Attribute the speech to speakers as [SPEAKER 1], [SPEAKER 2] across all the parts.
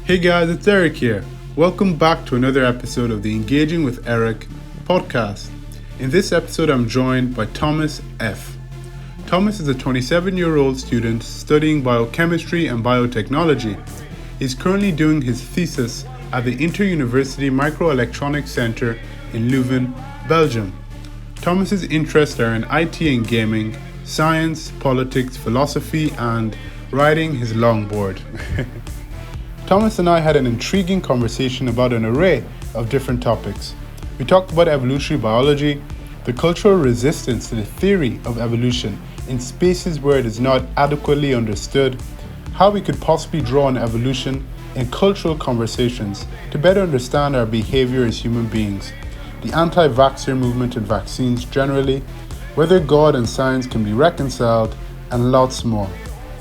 [SPEAKER 1] Hey guys, it's Eric here. Welcome back to another episode of the Engaging with Eric podcast. In this episode, I'm joined by Tomas F. Tomas is a 27-year-old student studying biochemistry and biotechnology. He's currently doing his thesis at the Inter-University Microelectronics Center in Leuven, Belgium. Tomas's interests are in IT and gaming, science, politics, philosophy, and riding his longboard. Tomas and I had an intriguing conversation about an array of different topics. We talked about evolutionary biology, the cultural resistance to the theory of evolution in spaces where it is not adequately understood, how we could possibly draw on evolution in cultural conversations to better understand our behavior as human beings, the anti-vaxxer movement and vaccines generally, whether God and science can be reconciled, and lots more.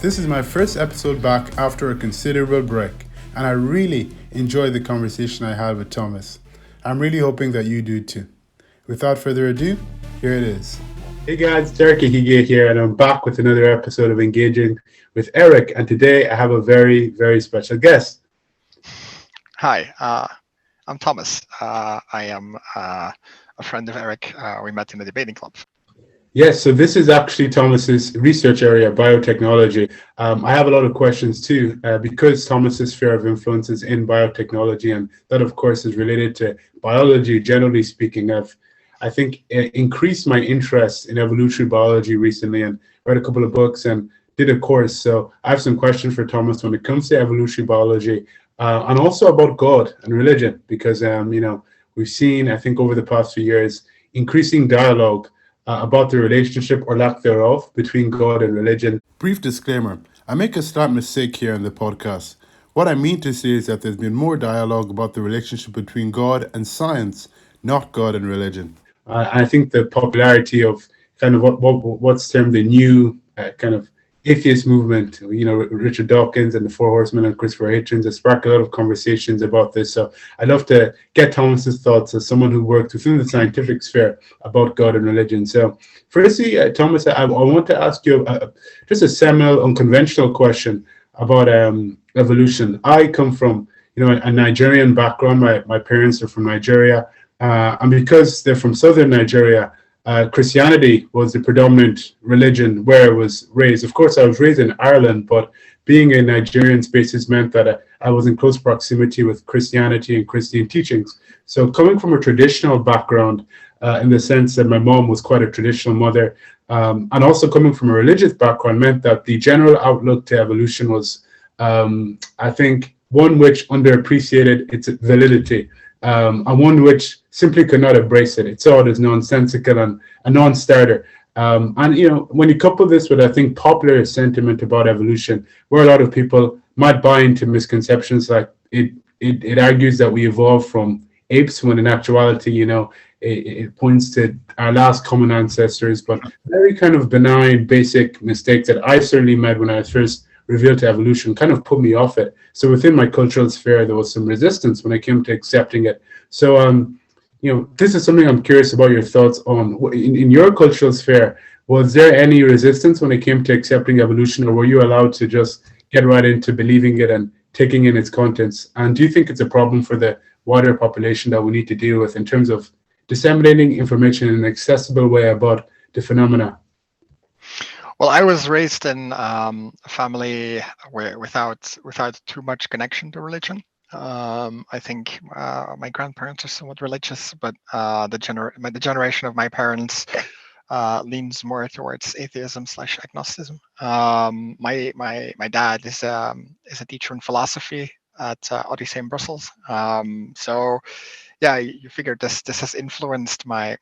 [SPEAKER 1] This is my first episode back after a considerable break, and I really enjoyed the conversation I had with Tomas. I'm really hoping that you do too. Without further ado, here it is. Hey guys, it's Eric here, and I'm back with another episode of Engaging with Eric, and today I have a very, very special guest.
[SPEAKER 2] Hi, I'm Tomas. I am a friend of Eric. We met in the debating club.
[SPEAKER 1] Yes, so this is actually Tomas's research area, biotechnology. I have a lot of questions too, because Tomas's sphere of influence is in biotechnology, and that, of course, is related to biology. Generally speaking, I think, increased my interest in evolutionary biology recently, and read a couple of books and did a course. So I have some questions for Tomas when it comes to evolutionary biology, and also about God and religion, because we've seen, I think, over the past few years, increasing dialogue about the relationship or lack thereof between God and religion. Brief disclaimer, I make a slight mistake here in the podcast. What I mean to say is that there's been more dialogue about the relationship between God and science, not God and religion. I think the popularity of kind of what's termed the new kind of atheist movement, Richard Dawkins and the Four Horsemen and Christopher Hitchens, has sparked a lot of conversations about this. So I'd love to get Thomas's thoughts as someone who worked within the scientific sphere about God and religion. So firstly, Thomas, I want to ask you just a seminal, unconventional question about evolution. I come from a Nigerian background. My parents are from Nigeria, and because they're from southern Nigeria, Christianity was the predominant religion where I was raised. Of course, I was raised in Ireland, but being in Nigerian spaces meant that I was in close proximity with Christianity and Christian teachings. So coming from a traditional background, in the sense that my mom was quite a traditional mother, and also coming from a religious background meant that the general outlook to evolution was, I think, one which underappreciated its validity, and one which simply could not embrace it. It saw it as nonsensical and a non-starter. And when you couple this with, I think, popular sentiment about evolution, where a lot of people might buy into misconceptions like it argues that we evolved from apes, when in actuality, it points to our last common ancestors, but very kind of benign, basic mistakes that I certainly made when I was first revealed to evolution kind of put me off it. So within my cultural sphere, there was some resistance when I came to accepting it. So, this is something I'm curious about your thoughts on. In your cultural sphere, was there any resistance when it came to accepting evolution, or were you allowed to just get right into believing it and taking in its contents? And do you think it's a problem for the wider population that we need to deal with in terms of disseminating information in an accessible way about the phenomena?
[SPEAKER 2] Well, I was raised in a family without too much connection to religion. I think my grandparents are somewhat religious, but the generation of my parents leans more towards atheism / agnosticism. My dad is a teacher in philosophy at Odyssey in Brussels. So yeah, you figure this has influenced my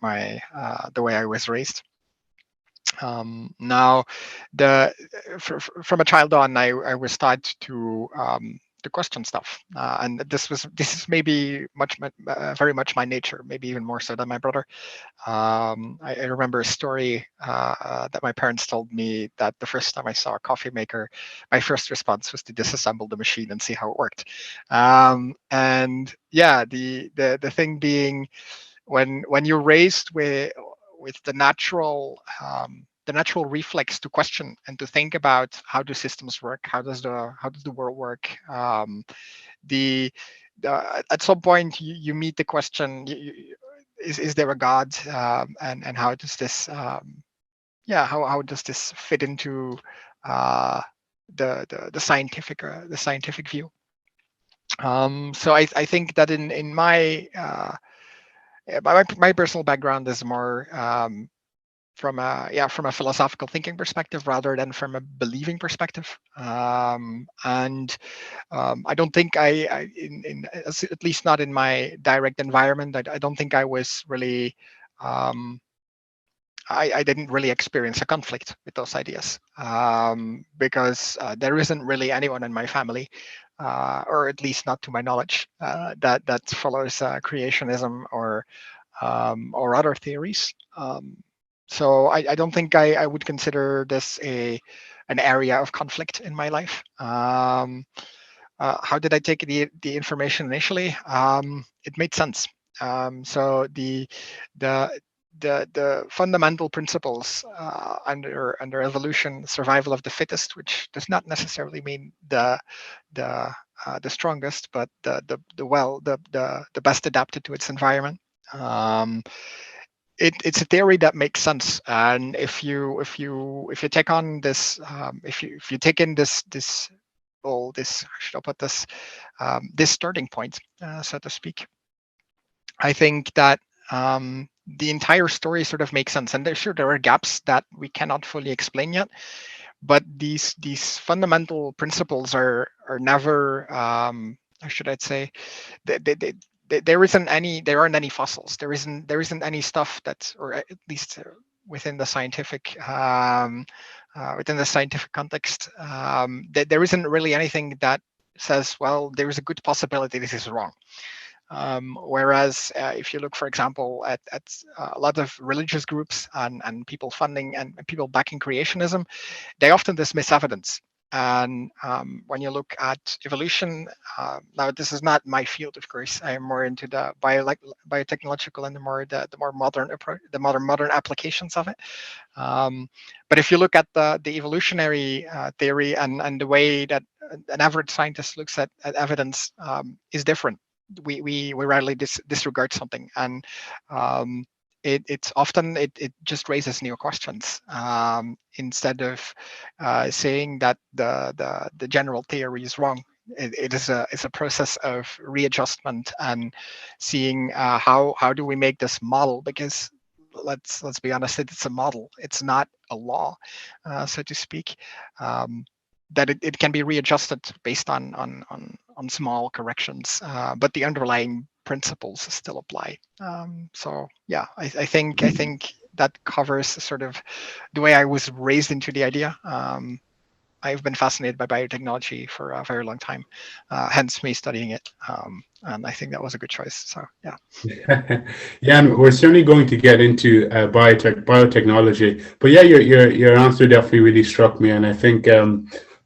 [SPEAKER 2] the way I was raised. Now, from a child on, I was taught to question stuff, and this is maybe very much my nature, maybe even more so than my brother. I remember a story that my parents told me that the first time I saw a coffee maker, my first response was to disassemble the machine and see how it worked. And yeah, the thing being, when you're raised with the natural reflex to question and to think about how do systems work, how does the world work, at some point you meet the question: is there a God, and how does this how does this fit into the scientific view? So I think that in my my personal background is more from a philosophical thinking perspective rather than from a believing perspective. And I don't think at least not in my direct environment, I don't think I was really I didn't really experience a conflict with those ideas, because there isn't really anyone in my family, or at least not to my knowledge, that follows creationism or other theories. So I don't think I would consider this an area of conflict in my life. How did I take the information initially? It made sense. So the fundamental principles under evolution, survival of the fittest, which does not necessarily mean the strongest, but the best adapted to its environment. It's a theory that makes sense, and if you take on this, if you take in this how should I put this, this starting point, so to speak, I think that the entire story sort of makes sense. And there are gaps that we cannot fully explain yet, but these fundamental principles are never, how should I say, there aren't any fossils. There isn't any stuff that's, or at least within the scientific context, there isn't really anything that says, well, there is a good possibility this is wrong. Whereas if you look, for example, at a lot of religious groups and people funding and people backing creationism, they often dismiss evidence. And when you look at evolution, now this is not my field, of course. I am more into the biotechnological and the more modern approach, the modern applications of it. But if you look at the evolutionary theory and the way that an average scientist looks at evidence, is different. We rarely disregard something, and it's often it just raises new questions, instead of saying that the general theory is wrong. It's a process of readjustment and seeing how do we make this model, because let's be honest, it's a model, it's not a law, so to speak. That it can be readjusted based on small corrections, but the underlying principles still apply. So yeah, I think that covers sort of the way I was raised into the idea. I've been fascinated by biotechnology for a very long time, hence me studying it, and I think that was a good choice. So yeah.
[SPEAKER 1] Yeah, and we're certainly going to get into biotechnology, but yeah, your answer definitely really struck me, and I think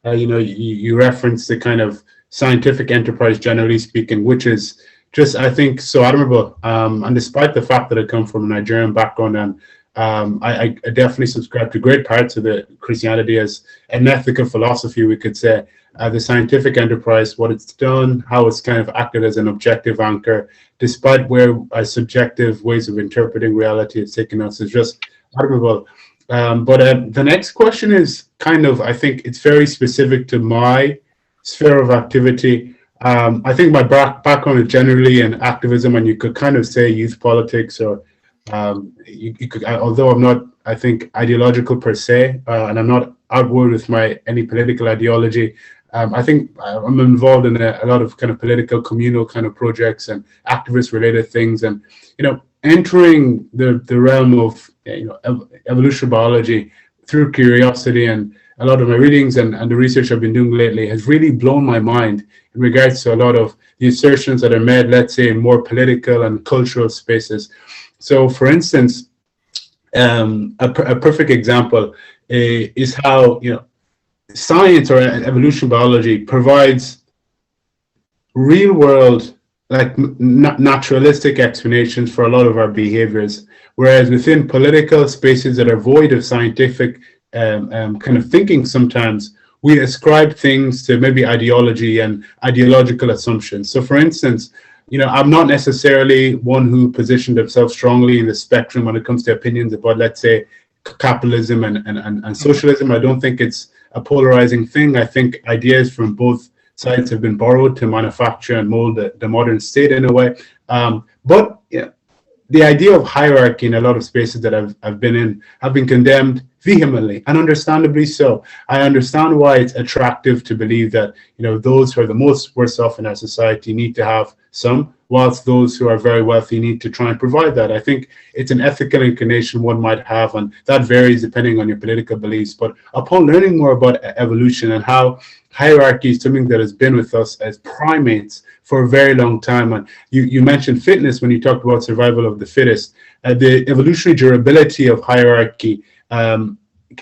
[SPEAKER 1] you referenced the kind of scientific enterprise, generally speaking, which is just, I think, so admirable. And despite the fact that I come from a Nigerian background, and I definitely subscribe to great parts of the Christianity as an ethical philosophy, we could say. The scientific enterprise, what it's done, how it's kind of acted as an objective anchor, despite where subjective ways of interpreting reality it's taken us, is just admirable. But the next question is kind of, I think it's very specific to my sphere of activity. I think my background is generally in activism, and you could kind of say youth politics, or you could, although I'm not, I think, ideological per se, and I'm not outward with any political ideology. I think I'm involved in a lot of kind of political, communal kind of projects and activist-related things, and entering the realm of evolutionary biology through curiosity, and a lot of my readings and the research I've been doing lately has really blown my mind in regards to a lot of the assertions that are made, let's say, in more political and cultural spaces. So, for instance, a perfect example is how science or evolution biology provides real world, like naturalistic explanations for a lot of our behaviors, whereas within political spaces that are void of scientific kind of thinking, sometimes we ascribe things to maybe ideology and ideological assumptions. So for instance, I'm not necessarily one who positioned himself strongly in the spectrum when it comes to opinions about, let's say, capitalism and socialism. I don't think it's a polarizing thing. I think ideas from both sides have been borrowed to manufacture and mold the modern state in a way. But the idea of hierarchy in a lot of spaces that I've been in have been condemned vehemently, and understandably so. I understand why it's attractive to believe that those who are the most worse off in our society need to have some, whilst those who are very wealthy need to try and provide that. I think it's an ethical inclination one might have, and that varies depending on your political beliefs. But upon learning more about evolution and how hierarchy is something that has been with us as primates for a very long time, and you mentioned fitness when you talked about survival of the fittest, the evolutionary durability of hierarchy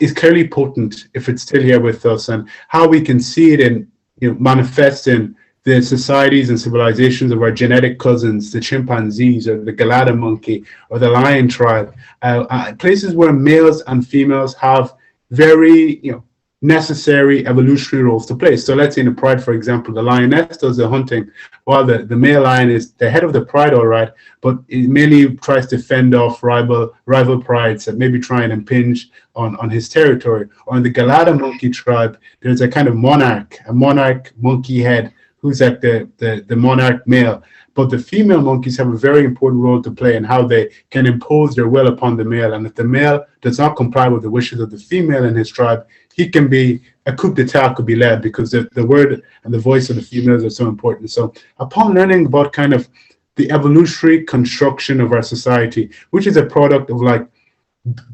[SPEAKER 1] is clearly potent if it's still here with us, and how we can see it in manifest in the societies and civilizations of our genetic cousins, the chimpanzees or the Galata monkey or the lion tribe, places where males and females have very necessary evolutionary roles to play. So let's say in the pride, for example, the lioness does the hunting, while the male lion is the head of the pride, all right, but it merely tries to fend off rival prides that maybe try and impinge on his territory. Or in the Galata monkey tribe, there's a kind of a monarch monkey head who's like the monarch male. But the female monkeys have a very important role to play in how they can impose their will upon the male. And if the male does not comply with the wishes of the female in his tribe, he can be, a coup d'etat could be led, because the word and the voice of the females are so important. So upon learning about kind of the evolutionary construction of our society, which is a product of like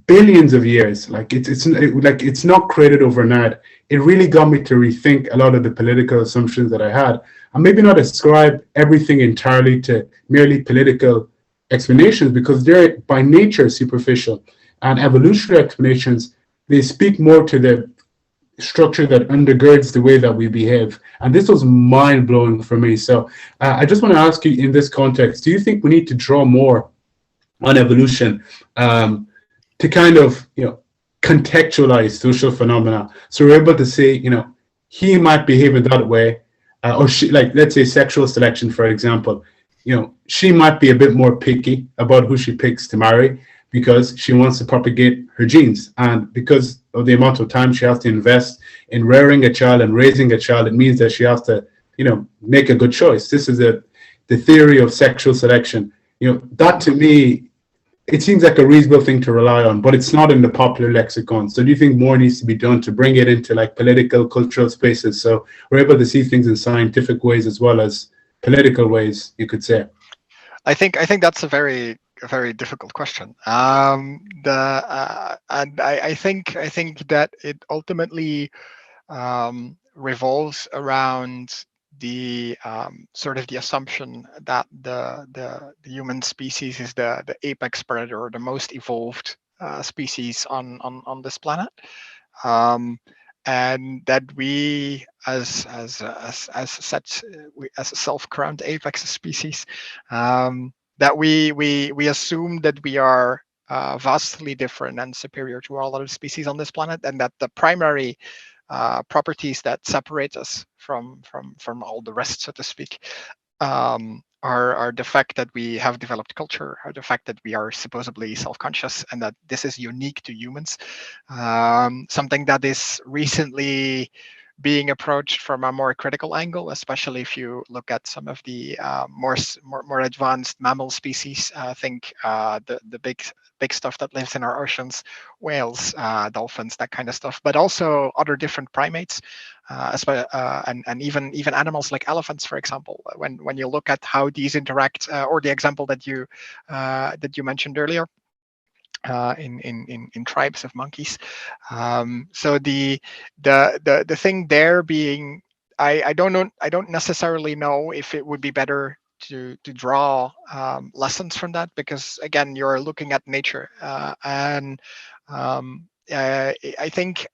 [SPEAKER 1] billions of years, like it's not created overnight, it really got me to rethink a lot of the political assumptions that I had, and maybe not ascribe everything entirely to merely political explanations, because they're by nature superficial. And evolutionary explanations, they speak more to the structure that undergirds the way that we behave. And this was mind-blowing for me. So I just want to ask you in this context, do you think we need to draw more on evolution to kind of contextualize social phenomena, so we're able to say he might behave in that way, or she, like let's say sexual selection, for example, she might be a bit more picky about who she picks to marry because she wants to propagate her genes, and because of the amount of time she has to invest in rearing a child and raising a child, it means that she has to make a good choice. This is the theory of sexual selection. That to me, it seems like a reasonable thing to rely on, but it's not in the popular lexicon. So do you think more needs to be done to bring it into like political, cultural spaces, so we're able to see things in scientific ways as well as political ways, you could say?
[SPEAKER 2] I think that's a very difficult question. And I think that it ultimately revolves around the sort of the assumption that the human species is the apex predator, or the most evolved species on this planet, and that we as such, as a self-crowned apex species, that we assume that we are vastly different and superior to all other species on this planet, and that the primary properties that separate us from all the rest, so to speak, are the fact that we have developed culture, or the fact that we are supposedly self-conscious, and that this is unique to humans. Something that is recently being approached from a more critical angle, especially if you look at some of the more advanced mammal species. I think the big stuff that lives in our oceans, whales, dolphins, that kind of stuff, but also other different primates, and even animals like elephants, for example. When you look at how these interact, or the example that you mentioned earlier, in tribes of monkeys. So the thing there being, I don't necessarily know if it would be better to draw lessons from that, because again, you're looking at nature, and I think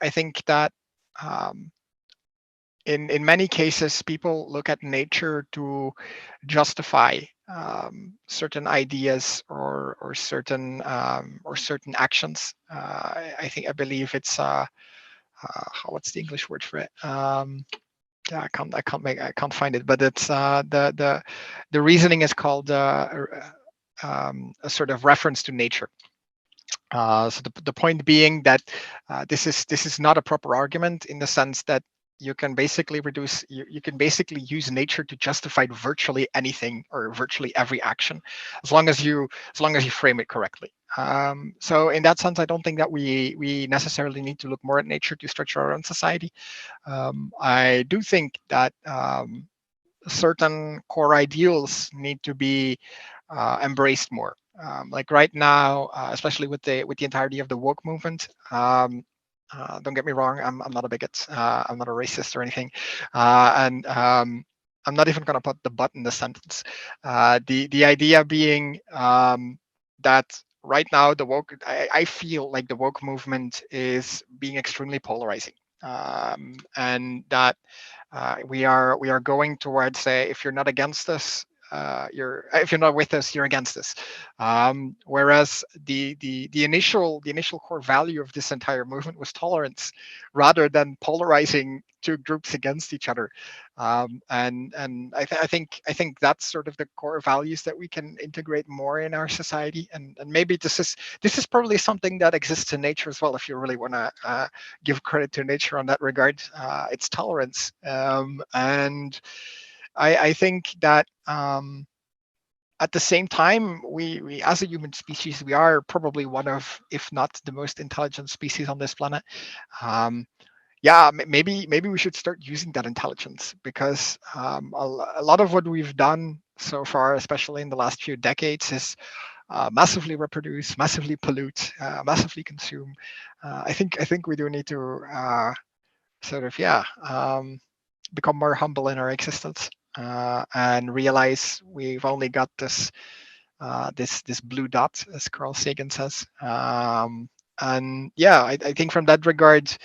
[SPEAKER 2] that in many cases, people look at nature to justify certain ideas, or certain actions. I believe it's what's the English word for it? Yeah, I can't find it, but it's the reasoning is called a sort of reference to nature. So the point being that this is not a proper argument in the sense that you can basically you can basically use nature to justify virtually anything or virtually every action, as long as you frame it correctly. So in that sense, I don't think that we necessarily need to look more at nature to structure our own society. I do think that certain core ideals need to be embraced more. Like right now, especially with the entirety of the woke movement. Don't get me wrong, I'm not a bigot. I'm not a racist or anything, and I'm not even going to put the but in the sentence. The idea being that right now I feel like the woke movement is being extremely polarizing, and that we are going towards, if you're not against us, if you're not with us, you're against us. Whereas the initial core value of this entire movement was tolerance, rather than polarizing two groups against each other. And I think that's sort of the core values that we can integrate more in our society. And maybe this is probably something that exists in nature as well. If you really want to give credit to nature on that regard, it's tolerance. And I think that at the same time, we as a human species, we are probably one of, if not the most intelligent species on this planet. Yeah, maybe we should start using that intelligence, because a lot of what we've done so far, especially in the last few decades, is massively reproduce, massively pollute, massively consume. I think we do need to sort of become more humble in our existence, and realize we've only got this this blue dot, as Carl Sagan says. And yeah, I think from that regard,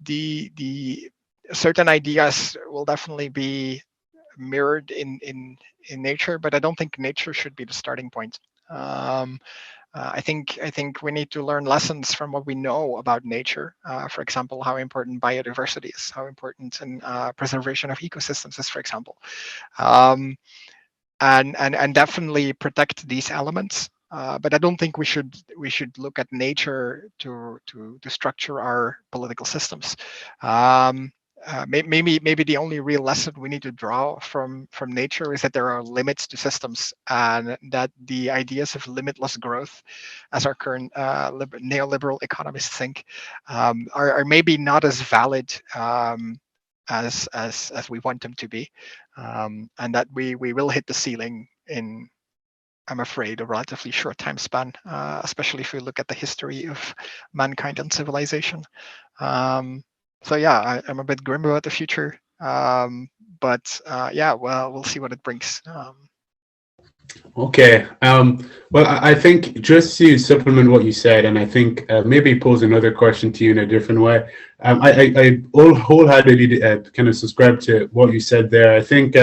[SPEAKER 2] the certain ideas will definitely be mirrored in nature, but I don't think nature should be the starting point. I think we need to learn lessons from what we know about nature. For example, how important biodiversity is, how important and preservation of ecosystems is, for example, and definitely protect these elements. But I don't think we should look at nature to structure our political systems. Maybe the only real lesson we need to draw from nature is that there are limits to systems, and that the ideas of limitless growth, as our current neoliberal economists think, are maybe not as valid as we want them to be, and that we will hit the ceiling in, I'm afraid, a relatively short time span, especially if we look at the history of mankind and civilization. So yeah, I'm a bit grim about the future, but yeah, well, we'll see what it brings.
[SPEAKER 1] Okay. Well, I think just to supplement what you said, and I think maybe pose another question to you in a different way. I wholeheartedly kind of subscribe to what you said there. I think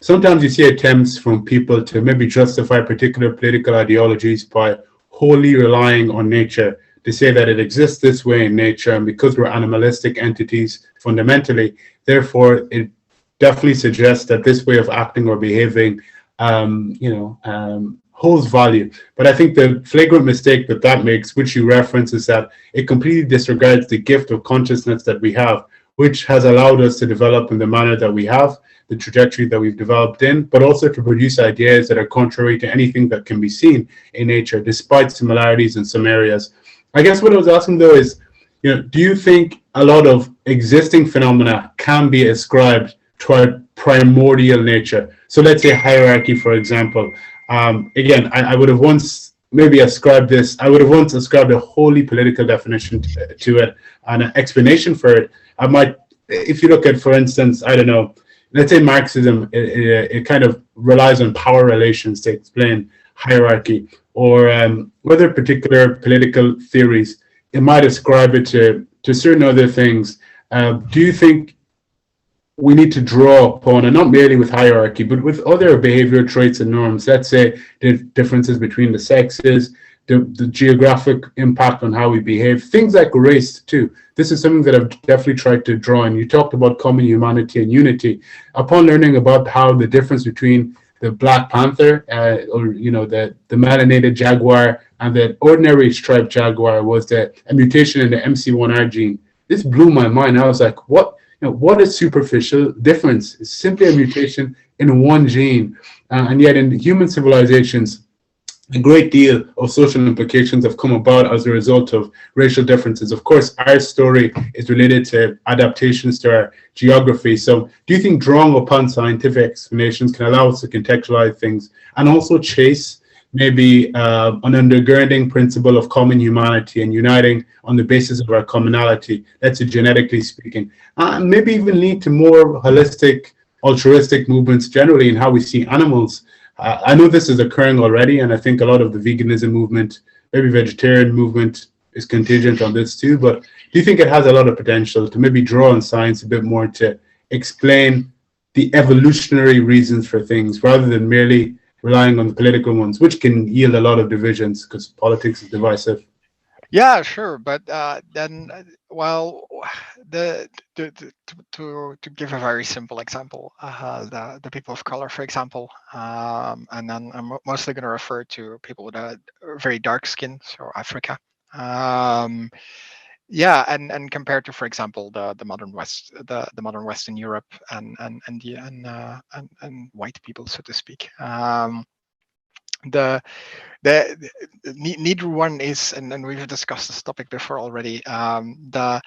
[SPEAKER 1] sometimes you see attempts from people to maybe justify particular political ideologies by wholly relying on nature, to say that it exists this way in nature, and because we're animalistic entities fundamentally, therefore it definitely suggests that this way of acting or behaving holds value. But I think the flagrant mistake that makes, which you reference, is that it completely disregards the gift of consciousness that we have, which has allowed us to develop in the manner that we have, the trajectory that we've developed in, but also to produce ideas that are contrary to anything that can be seen in nature, despite similarities in some areas. I guess what I was asking though is, do you think a lot of existing phenomena can be ascribed to our primordial nature? So let's say hierarchy, for example. Again, I would have once maybe ascribed this. I would have once ascribed a wholly political definition to it and an explanation for it. I might, if you look at, for instance, I don't know, let's say Marxism, it kind of relies on power relations to explain hierarchy, or whether particular political theories, it might ascribe it to certain other things. Do you think we need to draw upon, and not merely with hierarchy, but with other behavioral traits and norms, let's say the differences between the sexes, the geographic impact on how we behave, things like race too. This is something that I've definitely tried to draw on. You talked about common humanity and unity. Upon learning about how the difference between the Black Panther, or the melanated jaguar and the ordinary striped jaguar was a mutation in the MC1R gene. This blew my mind. I was like, what? What a superficial difference. It's simply a mutation in one gene. And yet in human civilizations, a great deal of social implications have come about as a result of racial differences. Of course, our story is related to adaptations to our geography. So do you think drawing upon scientific explanations can allow us to contextualize things and also chase maybe an undergirding principle of common humanity and uniting on the basis of our commonality, let's say genetically speaking, and maybe even lead to more holistic, altruistic movements generally in how we see animals? I know this is occurring already, and I think a lot of the veganism movement, maybe vegetarian movement, is contingent on this too. But do you think it has a lot of potential to maybe draw on science a bit more to explain the evolutionary reasons for things rather than merely relying on the political ones, which can yield a lot of divisions because politics is divisive?
[SPEAKER 2] Yeah, sure, but then, well, to give a very simple example, the people of color, for example, and then I'm mostly going to refer to people with a very dark skin, so Africa. Um, yeah, and compared to, for example, the modern West, the modern West in Europe, and white people, so to speak. The Neither one is, and we've discussed this topic before already. The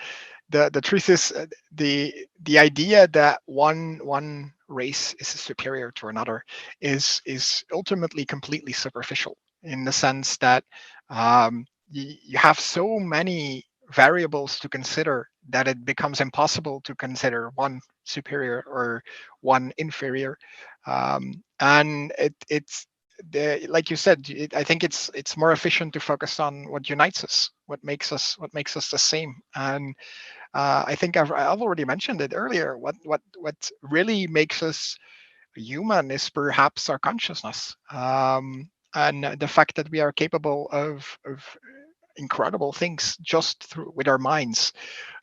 [SPEAKER 2] truth is, the idea that one race is superior to another is ultimately completely superficial, in the sense that you have so many variables to consider that it becomes impossible to consider one superior or one inferior. And it's like you said, I think it's more efficient to focus on what unites us, what makes us the same. And I think I've already mentioned it earlier. What really makes us human is perhaps our consciousness, and the fact that we are capable of incredible things just through with our minds.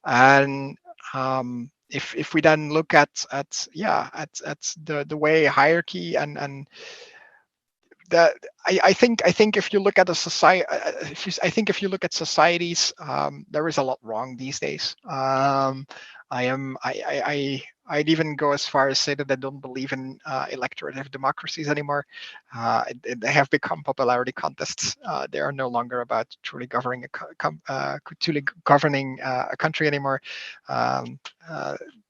[SPEAKER 2] And if we then look at the way hierarchy and that I think if you look at a society, I think if you look at societies, there is a lot wrong these days. I'd even go as far as say that I don't believe in electorative democracies anymore. They have become popularity contests. They are no longer about truly governing a country anymore. Um,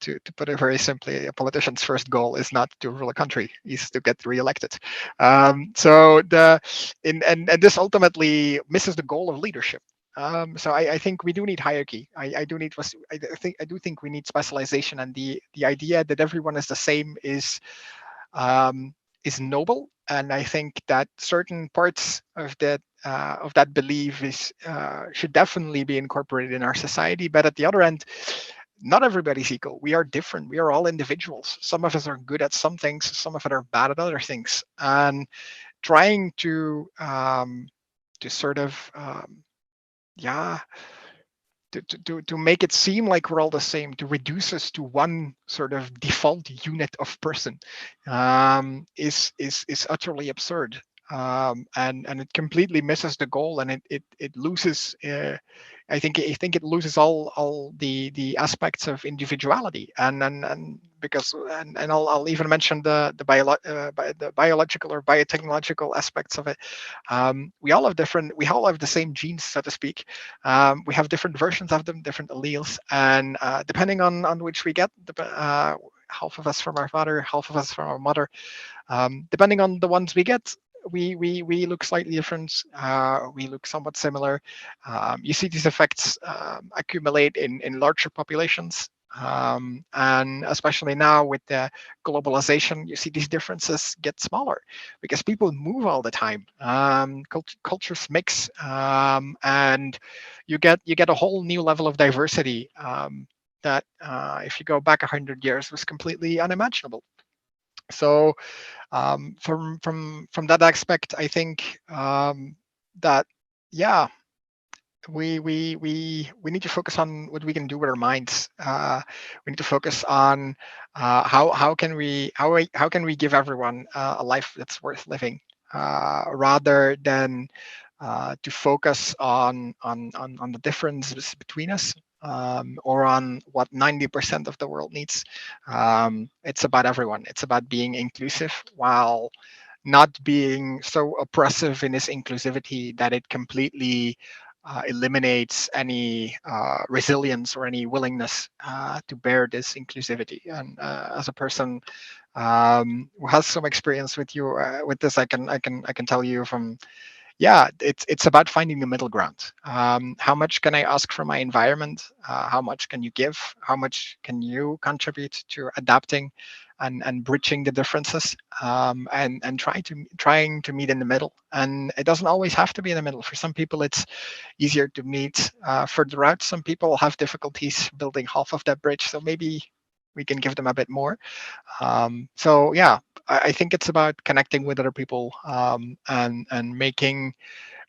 [SPEAKER 2] to put it very simply, a politician's first goal is not to rule a country; is to get reelected. So and this ultimately misses the goal of leadership. So I think we do need hierarchy. I do think we need specialization, and the idea that everyone is the same um, is noble. And I think that certain parts of that belief is should definitely be incorporated in our society. But at the other end, not everybody's equal. We are different. We are all individuals. Some of us are good at some things, some of us are bad at other things. And trying to sort of yeah to make it seem like we're all the same, to reduce us to one sort of default unit of person, is utterly absurd. And it completely misses the goal, and it loses. I think it loses all the aspects of individuality, and because and I'll even mention the biological or biotechnological aspects of it. We all have the same genes, so to speak. We have different versions of them, different alleles, and depending on which we get, half of us from our father, half of us from our mother. Depending on the ones we get, we look slightly different. We look somewhat similar. You see these effects accumulate in larger populations. And especially now with the globalization, you see these differences get smaller because people move all the time. Cultures mix, and you get a whole new level of diversity that, if you go back 100 years, was completely unimaginable. So from that aspect, I think that Yeah, we need to focus on what we can do with our minds. We need to focus on how can how can we give everyone a life that's worth living, rather than to focus on the differences between us, or on what 90% of the world needs. It's about everyone. It's about being inclusive while not being so oppressive in its inclusivity that it completely eliminates any resilience or any willingness to bear this inclusivity. And as a person who has some experience with you with this, I can tell you from, yeah, it's about finding the middle ground. How much can I ask from my environment? How much can you give? How much can you contribute to adapting and bridging the differences, and trying to meet in the middle? And it doesn't always have to be in the middle. For some people, it's easier to meet further out. Some people have difficulties building half of that bridge, so maybe we can give them a bit more. So yeah, I think it's about connecting with other people, and making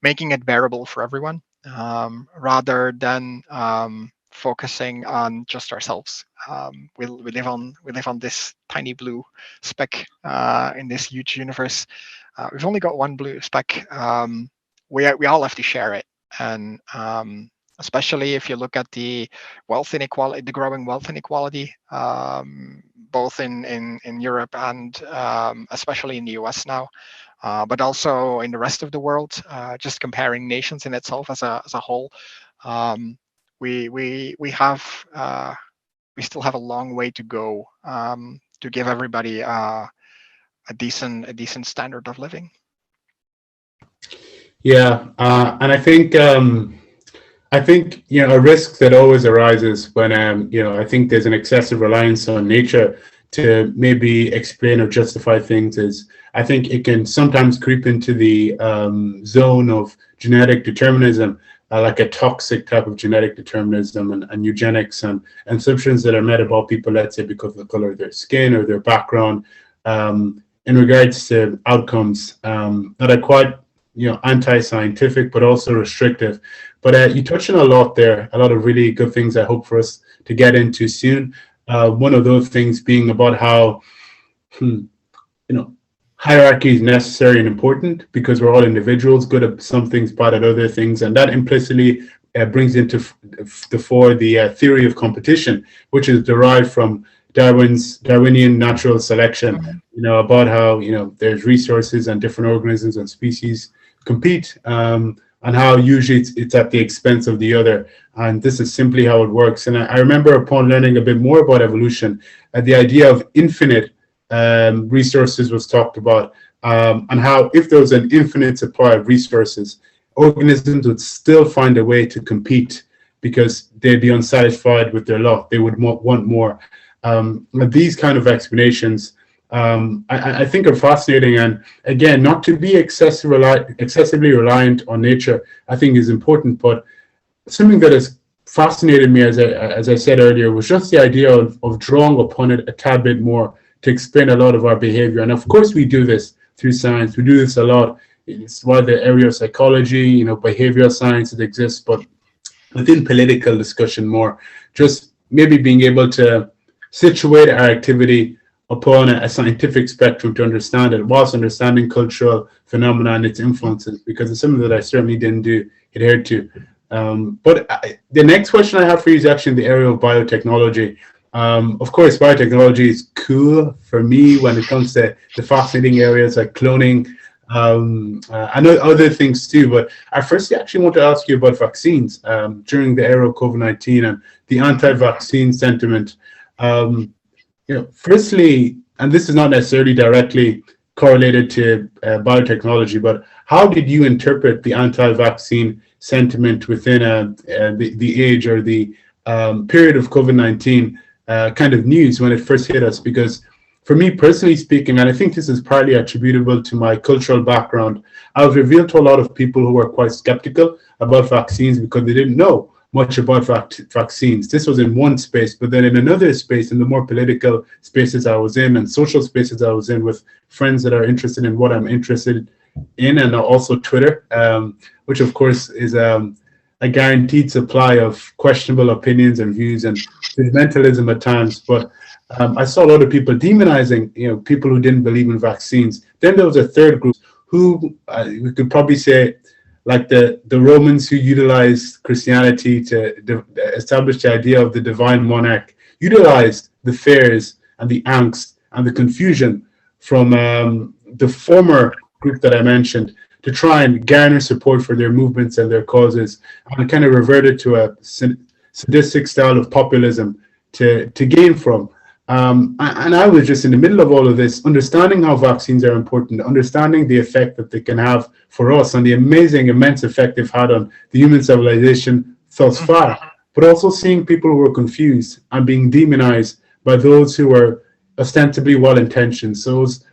[SPEAKER 2] it bearable for everyone, rather than focusing on just ourselves. We live on this tiny blue speck in this huge universe. We've only got one blue speck. We all have to share it, and especially if you look at the wealth inequality, the growing wealth inequality, both in Europe and especially in the US now, but also in the rest of the world. Just comparing nations in itself as a whole, um, we have we still have a long way to go, to give everybody a decent standard of living.
[SPEAKER 1] Yeah, and I think a risk that always arises when I think there's an excessive reliance on nature to maybe explain or justify things is I think it can sometimes creep into the zone of genetic determinism, like a toxic type of genetic determinism and eugenics and assumptions that are made about people, let's say, because of the color of their skin or their background, in regards to outcomes that are quite anti-scientific but also restrictive. But you touched on a lot there, a lot of really good things I hope for us to get into soon. One of those things being about how hierarchy is necessary and important because we're all individuals, good at some things, bad at other things, and that implicitly brings into the fore the theory of competition, which is derived from Darwinian natural selection. About how there's resources and different organisms and species compete, and how usually it's at the expense of the other. And this is simply how it works. And I remember upon learning a bit more about evolution, the idea of infinite resources was talked about, and how if there was an infinite supply of resources, organisms would still find a way to compete because they'd be unsatisfied with their lot. They would want more. These kind of explanations I think are fascinating, and again, not to be excessively reliant on nature, I think is important. But something that has fascinated me, as I said earlier, was just the idea of drawing upon it a tad bit more to explain a lot of our behavior. And of course, we do this through science. We do this a lot. It's why the area of psychology, behavioral sciences exists, but within political discussion more, just maybe being able to situate our activity upon a scientific spectrum to understand it, whilst understanding cultural phenomena and its influences, because it's something that I certainly didn't adhere to. But the next question I have for you is actually in the area of biotechnology. Of course, biotechnology is cool for me when it comes to the fascinating areas like cloning, I know other things too, but I firstly actually want to ask you about vaccines during the era of COVID-19 and the anti-vaccine sentiment. Firstly, and this is not necessarily directly correlated to biotechnology, but how did you interpret the anti-vaccine sentiment within the age or the period of COVID-19 kind of news when it first hit us? Because for me personally speaking, and I think this is partly attributable to my cultural background, I was revealed to a lot of people who were quite skeptical about vaccines because they didn't know much about vaccines. This was in one space, but then in another space, in the more political spaces I was in and social spaces I was in with friends that are interested in what I'm interested in, and also Twitter, which of course is a guaranteed supply of questionable opinions and views and judgmentalism at times. But I saw a lot of people demonizing, people who didn't believe in vaccines. Then there was a third group who we could probably say, like the Romans who utilized Christianity to establish the idea of the divine monarch, utilized the fears and the angst and the confusion from the former group that I mentioned to try and garner support for their movements and their causes, and kind of reverted to a sadistic style of populism to gain from. And I was just in the middle of all of this, understanding how vaccines are important, understanding the effect that they can have for us and the amazing, immense effect they've had on the human civilization thus far, but also seeing people who were confused and being demonized by those who were ostensibly well-intentioned. So it was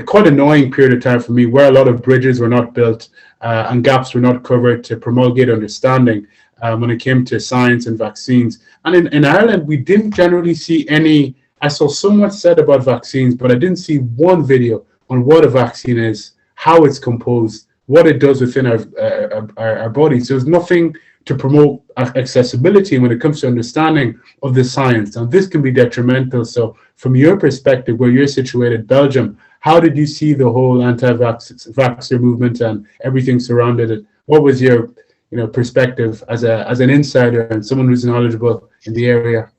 [SPEAKER 1] quite an annoying period of time for me, where a lot of bridges were not built and gaps were not covered to promulgate understanding when it came to science and vaccines. And in Ireland, we didn't generally see any. I saw so much said about vaccines, but I didn't see one video on what a vaccine is, how it's composed, what it does within our bodies. There's nothing to promote accessibility when it comes to understanding of the science. And this can be detrimental. So from your perspective, where you're situated, Belgium, how did you see the whole anti-vaxxer movement and everything surrounded it? What was your perspective as an insider and someone who's knowledgeable in the area?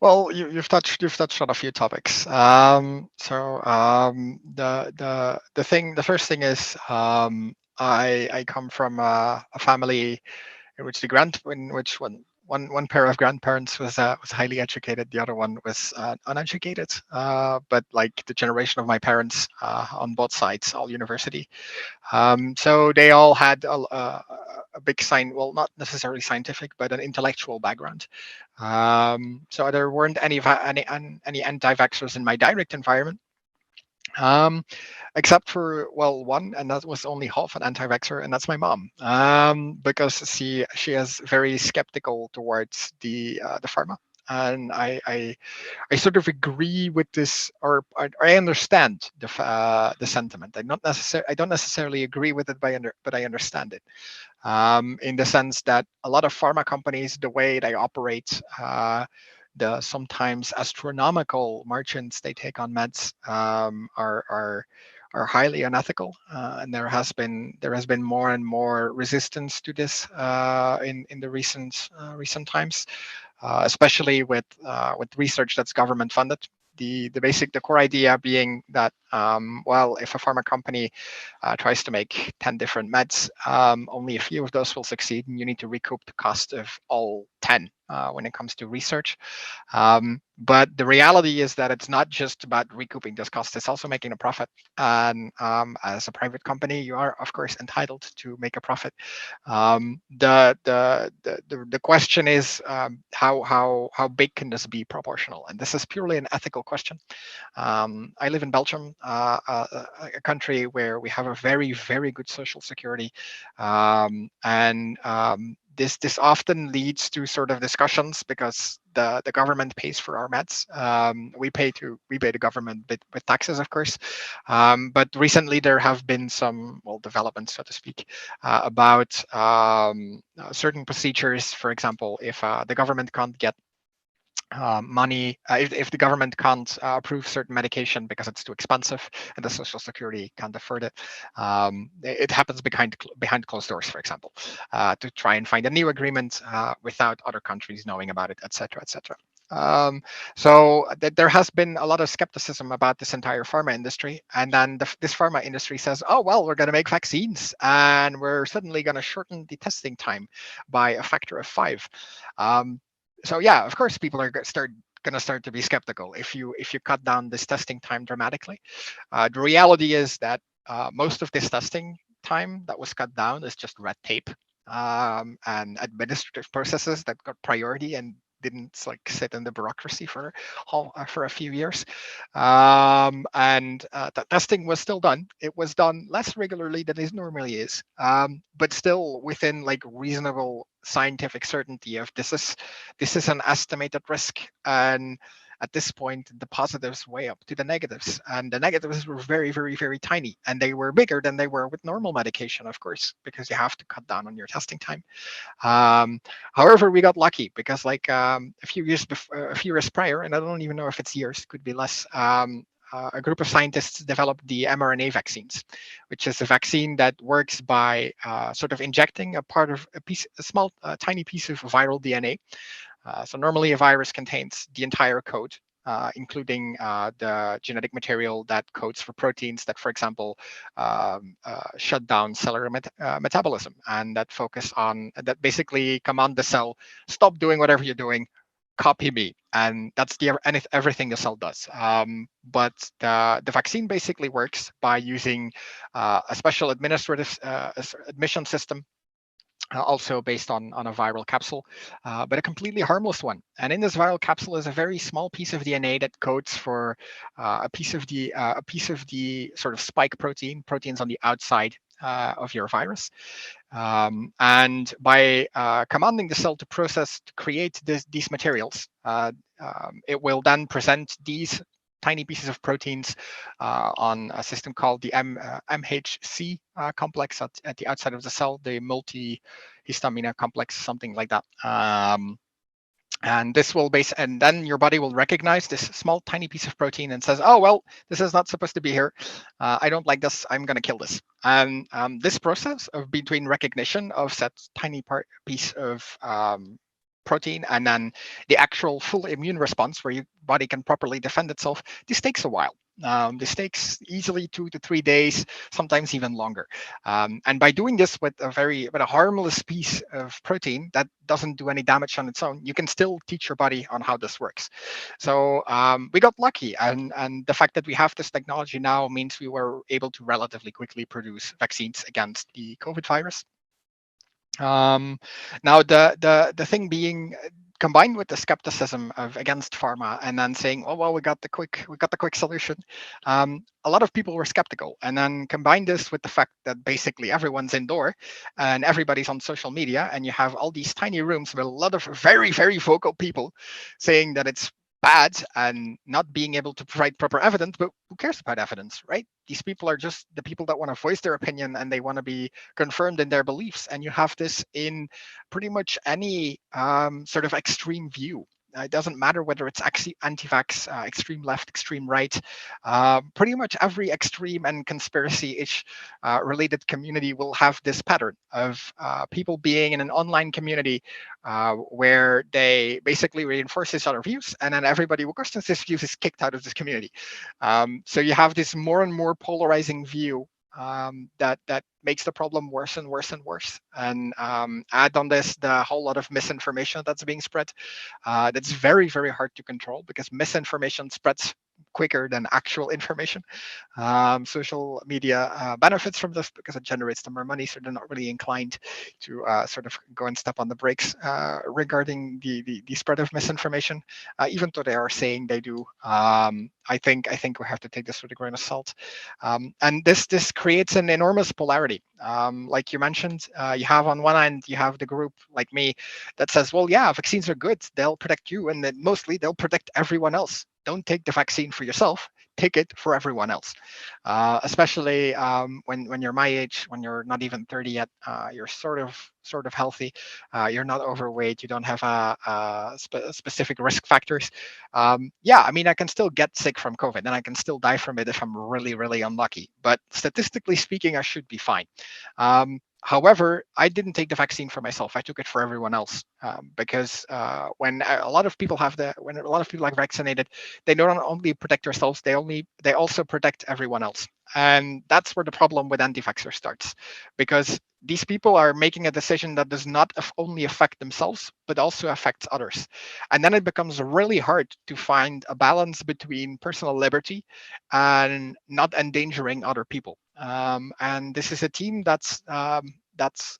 [SPEAKER 2] Well, you've touched on a few topics. The first thing is, I come from a family in which one pair of grandparents was highly educated, the other one was uneducated. But like the generation of my parents on both sides, all university. So they all had a big well, not necessarily scientific, but an intellectual background. So there weren't any anti-vaxxers in my direct environment. Except for one, and that was only half an anti-vaxxer, and that's my mom, because she is very skeptical towards the pharma, and I sort of agree with this, or I understand the sentiment. I don't necessarily agree with it, but I understand it, in the sense that a lot of pharma companies, the way they operate, the sometimes astronomical margins they take on meds, are highly unethical, and there has been more and more resistance to this in the recent times, especially with research that's government funded. The core idea being that, if a pharma company tries to make 10 different meds, only a few of those will succeed, and you need to recoup the cost of all 10 when it comes to research. But the reality is that it's not just about recouping those costs, it's also making a profit. And as a private company, you are, of course, entitled to make a profit. The question is, how big can this be proportional? And this is purely an ethical question. I live in Belgium, a country where we have a very, very good social security. This often leads to sort of discussions because the government pays for our meds. We pay the government with taxes, of course. But recently there have been some developments, so to speak, about certain procedures. For example, if the government can't get money, if the government can't approve certain medication because it's too expensive and the social security can't afford it, it happens behind closed doors, for example, to try and find a new agreement without other countries knowing about it, etc., etc. So there has been a lot of skepticism about this entire pharma industry, and then this pharma industry says, oh well, we're going to make vaccines and we're suddenly going to shorten the testing time by a factor of 5. So yeah, of course, people are going to start to be skeptical if you cut down this testing time dramatically. The reality is that most of this testing time that was cut down is just red tape and administrative processes that got priority and didn't sit in the bureaucracy for a few years. The testing was still done. It was done less regularly than it normally is, but still within reasonable scientific certainty of this is an estimated risk, and At this point, the positives weigh up to the negatives, and the negatives were very, very, very tiny, and they were bigger than they were with normal medication, of course, because you have to cut down on your testing time. Um, However, we got lucky because like a few years before, a few years prior, and I don't even know if it's years, could be less. A group of scientists developed the mRNA vaccines, which is a vaccine that works by sort of injecting a part of a small, tiny piece of viral DNA. So normally a virus contains the entire code, including the genetic material that codes for proteins that, for example, shut down cellular metabolism, and that focus on that basically command the cell, stop doing whatever you're doing, copy me, and that's everything the cell does. But the vaccine basically works by using a special administrative admission system, also based on a viral capsule, but a completely harmless one. And in this viral capsule is a very small piece of DNA that codes for a piece of the sort of spike proteins on the outside of your virus. And by commanding the cell to create these materials, it will then present these tiny pieces of proteins on a system called the MHC complex at the outside of the cell, the multi-histamina complex, something like that. And this will and then your body will recognize this small tiny piece of protein and says, oh, well, this is not supposed to be here. I don't like this. I'm going to kill this. And this process of between recognition of that tiny piece of protein and then the actual full immune response where your body can properly defend itself, this takes a while. This takes easily 2 to 3 days, sometimes even longer. And by doing this with a harmless piece of protein that doesn't do any damage on its own, you can still teach your body on how this works. So we got lucky, and the fact that we have this technology now means we were able to relatively quickly produce vaccines against the COVID virus. Now the thing being, combined with the skepticism of against pharma, and then saying, oh well, we got the quick solution. A lot of people were skeptical, and then combine this with the fact that basically everyone's indoor and everybody's on social media, and you have all these tiny rooms with a lot of very, very vocal people saying that it's bad and not being able to provide proper evidence. But who cares about evidence, right? These people are just the people that want to voice their opinion, and they want to be confirmed in their beliefs. And you have this in pretty much any sort of extreme view. It doesn't matter whether it's anti-vax, extreme left, extreme right. Pretty much every extreme and conspiracy-ish related community will have this pattern of people being in an online community where they basically reinforce each other's views, and then everybody who questions this views is kicked out of this community. So you have this more and more polarizing view that makes the problem worse and worse and worse. And add on this the whole lot of misinformation that's being spread. That's very, very hard to control because misinformation spreads quicker than actual information. Social media benefits from this because it generates them more money, so they're not really inclined to sort of go and step on the brakes regarding the spread of misinformation, even though they are saying they do. I think we have to take this with a grain of salt, and this creates an enormous polarity. Like you mentioned, you have on one end you have the group like me that says, well, yeah, vaccines are good, they'll protect you, and then mostly they'll protect everyone else. Don't take the vaccine for yourself, take it for everyone else. Especially when you're my age, when you're not even 30 yet, you're sort of healthy, you're not overweight, you don't have specific risk factors. Yeah, I mean, I can still get sick from COVID and I can still die from it if I'm really, really unlucky. But statistically speaking, I should be fine. However, I didn't take the vaccine for myself. I took it for everyone else because when a lot of people are vaccinated, they don't only protect themselves, they also protect everyone else. And that's where the problem with anti-vaxxer starts, because these people are making a decision that does not only affect themselves, but also affects others. And then it becomes really hard to find a balance between personal liberty and not endangering other people. And this is a team that's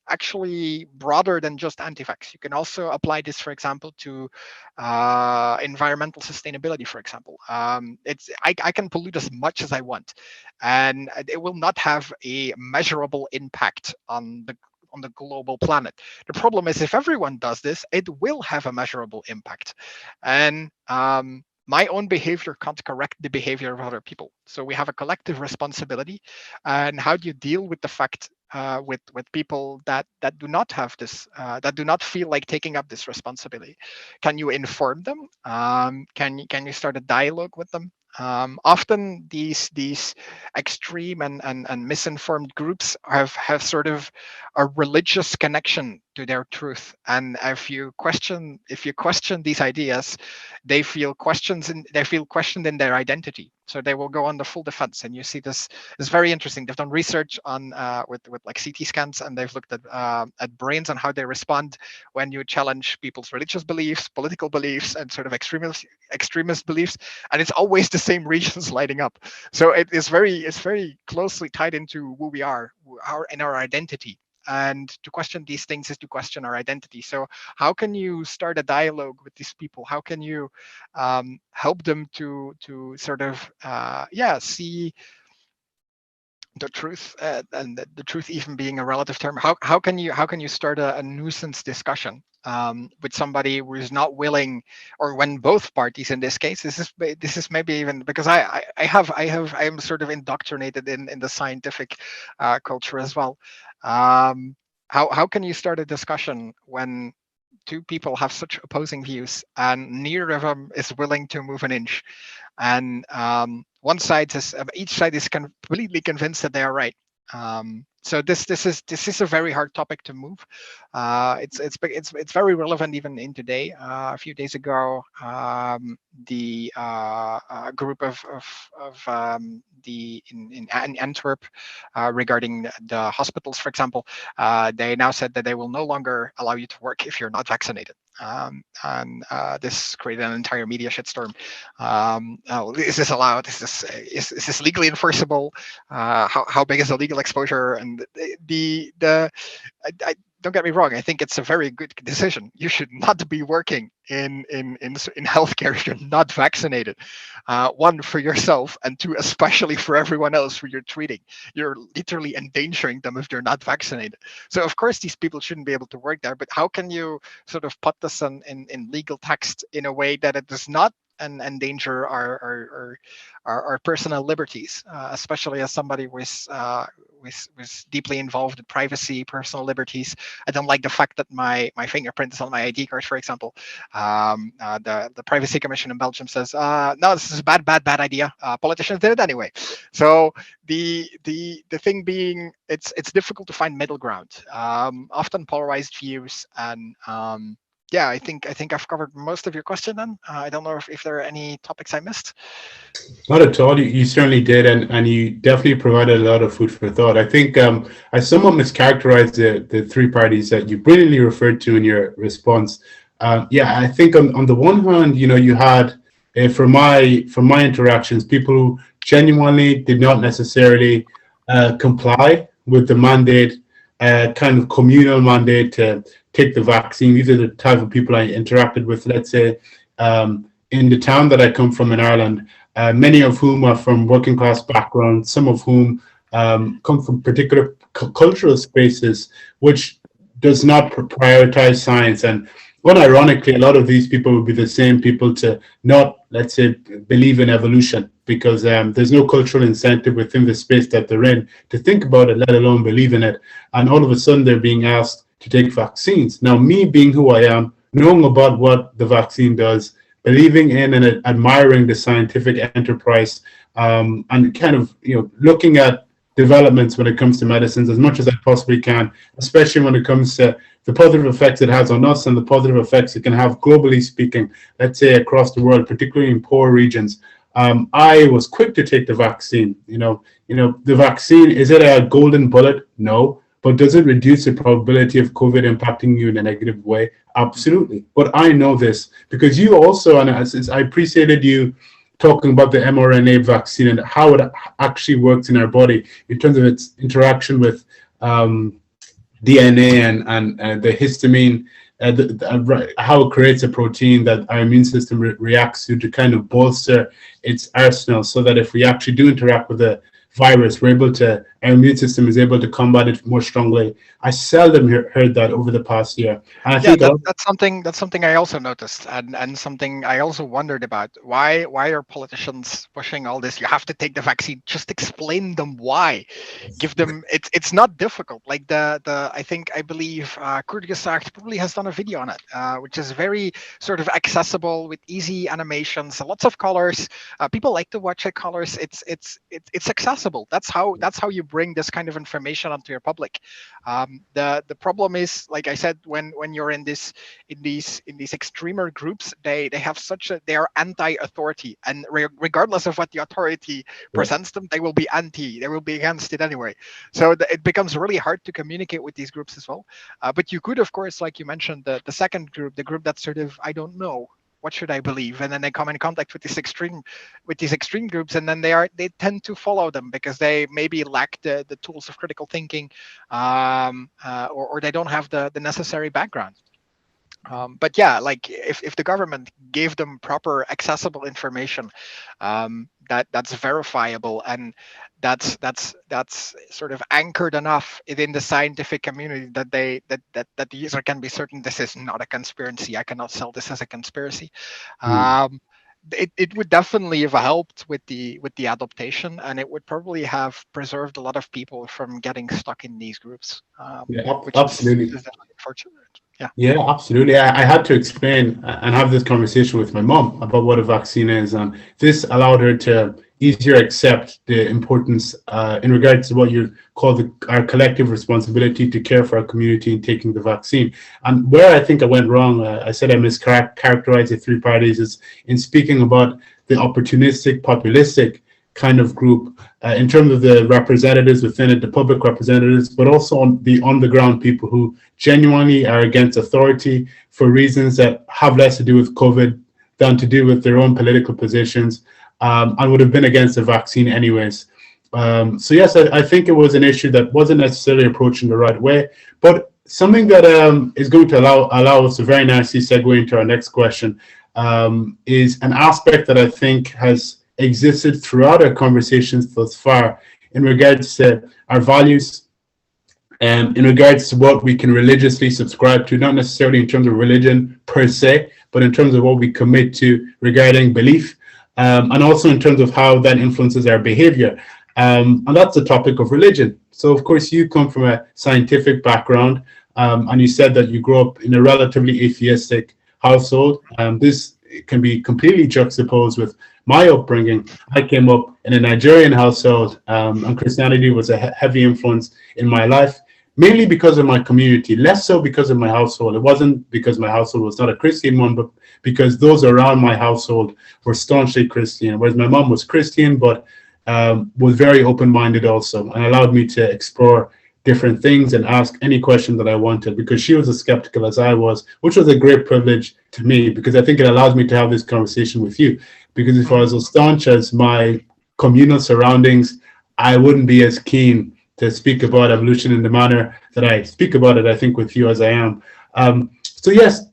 [SPEAKER 2] actually broader than just anti-vax. You can also apply this, for example, to environmental sustainability, for example. I can pollute as much as I want, and it will not have a measurable impact on the global planet. The problem is if everyone does this, it will have a measurable impact. And my own behavior can't correct the behavior of other people. So we have a collective responsibility. And how do you deal with the fact with people that do not have this, that do not feel like taking up this responsibility? Can you inform them? Can you start a dialogue with them? Often these extreme and misinformed groups have sort of a religious connection to their truth, and if you question these ideas, they feel questioned in their identity, so they will go on the full defense. And you see this is very interesting. They've done research on with like CT scans, and they've looked at brains and how they respond when you challenge people's religious beliefs, political beliefs, and sort of extremist beliefs, and it's always the same regions lighting up. So it's very closely tied into who we are, our identity. And to question these things is to question our identity. So how can you start a dialogue with these people? How can you help them to sort of see the truth, and the truth even being a relative term? How can you start a nuisance discussion with somebody who is not willing, or when both parties in this case, this is maybe even because I am sort of indoctrinated in the scientific culture as well. How can you start a discussion when two people have such opposing views and neither of them is willing to move an inch, and each side is completely convinced that they are right? So this is a very hard topic to move. It's very relevant even in today. A few days ago, the group of the in Antwerp, regarding the hospitals, for example, they now said that they will no longer allow you to work if you're not vaccinated. And this created an entire media shitstorm. Is this allowed? Is this legally enforceable? How big is the legal exposure? And I don't get me wrong. I think it's a very good decision. You should not be working in healthcare if you're not vaccinated. One, for yourself, and two, especially for everyone else who you're treating. You're literally endangering them if they're not vaccinated. So of course these people shouldn't be able to work there. But how can you sort of put this in legal text in a way that it does not endanger our personal liberties, especially as somebody with deeply involved in privacy, personal liberties? I don't like the fact that my fingerprint is on my ID card, for example. The Privacy Commission in Belgium says, no, this is a bad idea. Politicians did it anyway. So the thing being, it's difficult to find middle ground. Often polarized views, and I think I've covered most of your question. Then I don't know if there are any topics I missed.
[SPEAKER 1] Not at all. You certainly did, and you definitely provided a lot of food for thought. I think I somewhat mischaracterized the three parties that you brilliantly referred to in your response. I think on the one hand, you had from my interactions, people who genuinely did not necessarily comply with the mandate, kind of communal mandate to take the vaccine. These are the type of people I interacted with, let's say, in the town that I come from in Ireland, many of whom are from working class backgrounds, some of whom come from particular cultural spaces, which does not prioritize science. And unironically, a lot of these people would be the same people to not, let's say, believe in evolution, because there's no cultural incentive within the space that they're in to think about it, let alone believe in it. And all of a sudden, they're being asked to take vaccines. Now, me being who I am, knowing about what the vaccine does, believing in and admiring the scientific enterprise, and kind of looking at developments when it comes to medicines as much as I possibly can, especially when it comes to the positive effects it has on us and the positive effects it can have globally speaking, let's say across the world, particularly in poor regions. I was quick to take the vaccine. The vaccine, is it a golden bullet? No. But does it reduce the probability of COVID impacting you in a negative way? Absolutely. But I know this because you also, and I appreciated you talking about the mRNA vaccine and how it actually works in our body in terms of its interaction with DNA and the histamine, how it creates a protein that our immune system reacts to kind of bolster its arsenal, so that if we actually do interact with the virus. Our immune system is able to combat it more strongly. I seldom heard that over the past year. And I
[SPEAKER 2] Yeah,
[SPEAKER 1] think a lot,
[SPEAKER 2] that's something I also noticed, and something I also wondered about. Why are politicians pushing all this? You have to take the vaccine. Just explain them why. Give them. It's not difficult. Like I believe Kurt Gesacht probably has done a video on it, which is very sort of accessible with easy animations, lots of colors. People like to watch the colors. It's accessible. That's how you bring this kind of information onto your public. The problem is, like I said, when you're in these extremer groups, they have they are anti-authority, and regardless of what the authority presents them, they will be against it anyway. So it becomes really hard to communicate with these groups as well. But you could, of course, like you mentioned, the second group, the group that's sort of, I don't know, what should I believe? And then they come in contact with these extreme groups, and then they tend to follow them because they maybe lack the tools of critical thinking, or they don't have the necessary background. But yeah, like if the government gave them proper accessible information, that's verifiable, and that's sort of anchored enough within the scientific community that the user can be certain this is not a conspiracy. I cannot sell this as a conspiracy. It would definitely have helped with the adaptation, and it would probably have preserved a lot of people from getting stuck in these groups, which
[SPEAKER 1] absolutely.
[SPEAKER 2] is definitely unfortunate. Yeah.
[SPEAKER 1] Yeah, absolutely. I had to explain and have this conversation with my mom about what a vaccine is, and this allowed her to easier accept the importance in regards to what you call our collective responsibility to care for our community in taking the vaccine. And where I think I went wrong, I said I mischaracterized the three parties is in speaking about the opportunistic, populistic kind of group in terms of the representatives within it, the public representatives, but also on the ground people who genuinely are against authority for reasons that have less to do with COVID than to do with their own political positions, and would have been against the vaccine anyways. So yes, I think it was an issue that wasn't necessarily approached in the right way, but something that is going to allow us to very nicely segue into our next question is an aspect that I think has existed throughout our conversations thus far in regards to our values and in regards to what we can religiously subscribe to, not necessarily in terms of religion per se, but in terms of what we commit to regarding belief, and also in terms of how that influences our behavior. And that's the topic of religion. So, of course, you come from a scientific background, and you said that you grew up in a relatively atheistic household. This can be completely juxtaposed with my upbringing. I came up in a Nigerian household, and Christianity was a heavy influence in my life, mainly because of my community, less so because of my household. It wasn't because my household was not a Christian one, but because those around my household were staunchly Christian, whereas my mom was Christian, but was very open-minded also, and allowed me to explore different things and ask any question that I wanted, because she was as skeptical as I was, which was a great privilege to me, because I think it allows me to have this conversation with you. Because if I was as staunch as my communal surroundings, I wouldn't be as keen to speak about evolution in the manner that I speak about it, I think, with you as I am. So yes,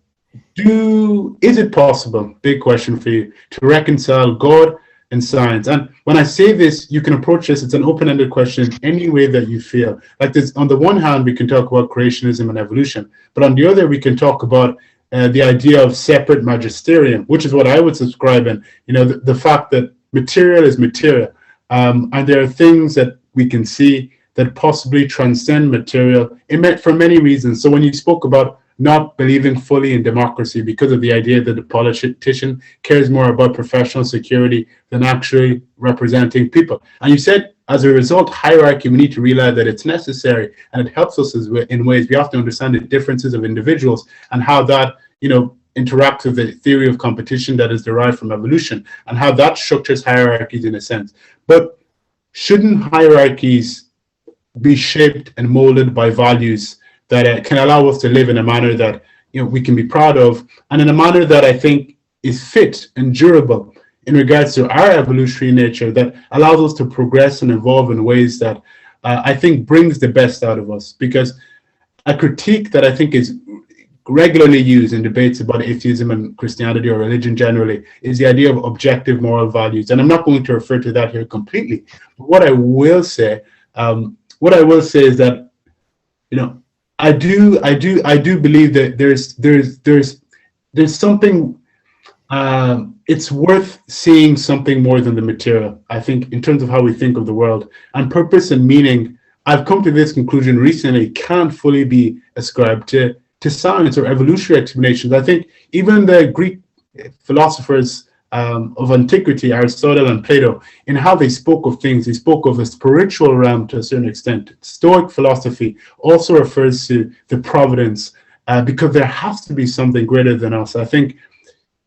[SPEAKER 1] is it possible, big question for you, to reconcile God and science? And when I say this, you can approach this, it's an open-ended question any way that you feel. Like this, on the one hand, we can talk about creationism and evolution, but on the other, we can talk about the idea of separate magisterium, which is what I would subscribe in. You know, the fact that material is material, and there are things that we can see that possibly transcend material for many reasons. So when you spoke about not believing fully in democracy because of the idea that the politician cares more about professional security than actually representing people. And you said, as a result, hierarchy, we need to realize that it's necessary, and it helps us in ways. We have to understand the differences of individuals and how that, interacts with the theory of competition that is derived from evolution, and how that structures hierarchies in a sense. But shouldn't hierarchies be shaped and molded by values that can allow us to live in a manner that we can be proud of, and in a manner that I think is fit and durable in regards to our evolutionary nature, that allows us to progress and evolve in ways that I think brings the best out of us? Because a critique that I think is regularly used in debates about atheism and Christianity or religion generally is the idea of objective moral values. And I'm not going to refer to that here completely. But what I will say is that, you know, I do believe that there's something. It's worth seeing something more than the material, I think, in terms of how we think of the world. And purpose and meaning, I've come to this conclusion recently, can't fully be ascribed to science or evolutionary explanations. I think even the Greek philosophers of antiquity, Aristotle and Plato, in how they spoke of things, they spoke of the spiritual realm to a certain extent. Stoic philosophy also refers to the providence, because there has to be something greater than us. I think,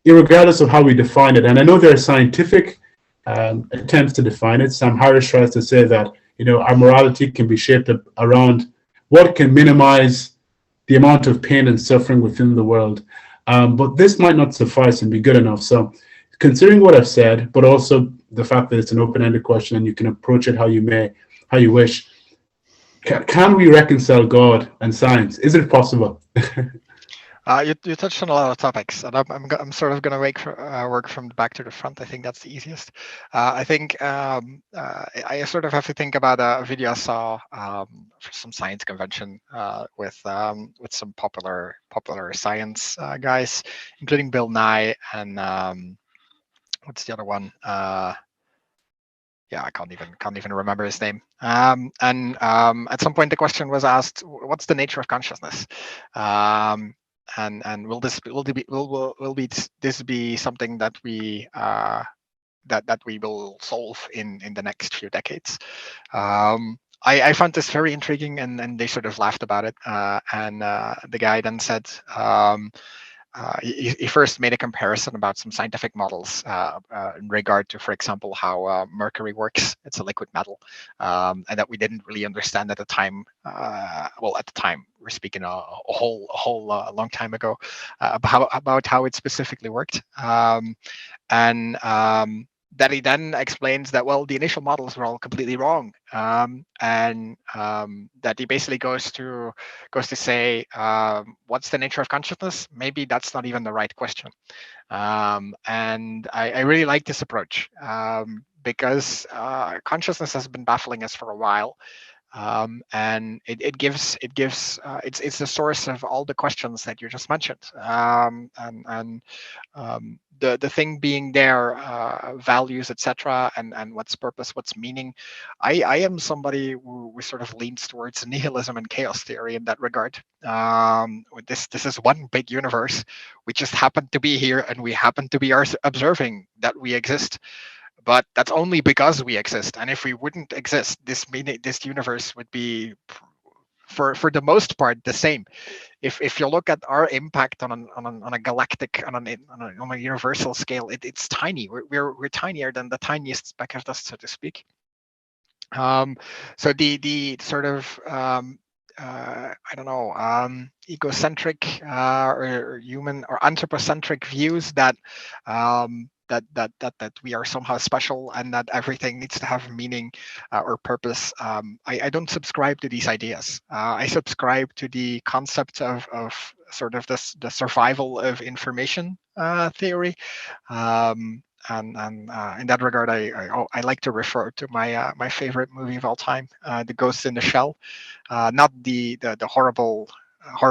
[SPEAKER 1] regardless of how we define it, and I know there are scientific attempts to define it. Sam Harris tries to say that, you know, our morality can be shaped around what can minimize the amount of pain and suffering within the world. But this might not suffice and be good enough. So considering what I've said, but also the fact that it's an open-ended question and you can approach it how you wish, can we reconcile God and science? Is it possible?
[SPEAKER 2] You touched on a lot of topics, and I'm sort of going to work from the back to the front. I think that's the easiest. I think I sort of have to think about a video I saw for some science convention with some popular science guys, including Bill Nye and what's the other one? Yeah, I can't even remember his name. And at some point the question was asked, "What's the nature of consciousness?" And will this be something that we that we will solve in the next few decades? I found this very intriguing, and they sort of laughed about it. And the guy then said, he first made a comparison about some scientific models in regard to, for example, how mercury works. It's a liquid metal, and that we didn't really understand at the time. Well, at the time, we're speaking a whole long time ago, about how it specifically worked. And that he then explains that, well, the initial models were all completely wrong, and that he basically goes to say, what's the nature of consciousness? Maybe that's not even the right question. And I really like this approach, because consciousness has been baffling us for a while. And it's the source of all the questions that you just mentioned, and the thing being there, values, etc., and what's purpose, what's meaning. I am somebody who sort of leans towards nihilism and chaos theory in that regard. This is one big universe. We just happen to be here, and we happen to be observing that we exist. But that's only because we exist. And if we wouldn't exist, this universe would be, for the most part, the same. If you look at our impact on a galactic, on a universal scale, it's tiny. We're tinier than the tiniest speck of dust, so to speak. So the sort of I don't know, egocentric or human or anthropocentric views that that we are somehow special and that everything needs to have meaning or purpose. I don't subscribe to these ideas. I subscribe to the concept of sort of the survival of information theory. And in that regard, I like to refer to my favorite movie of all time, The Ghost in the Shell, not the horrible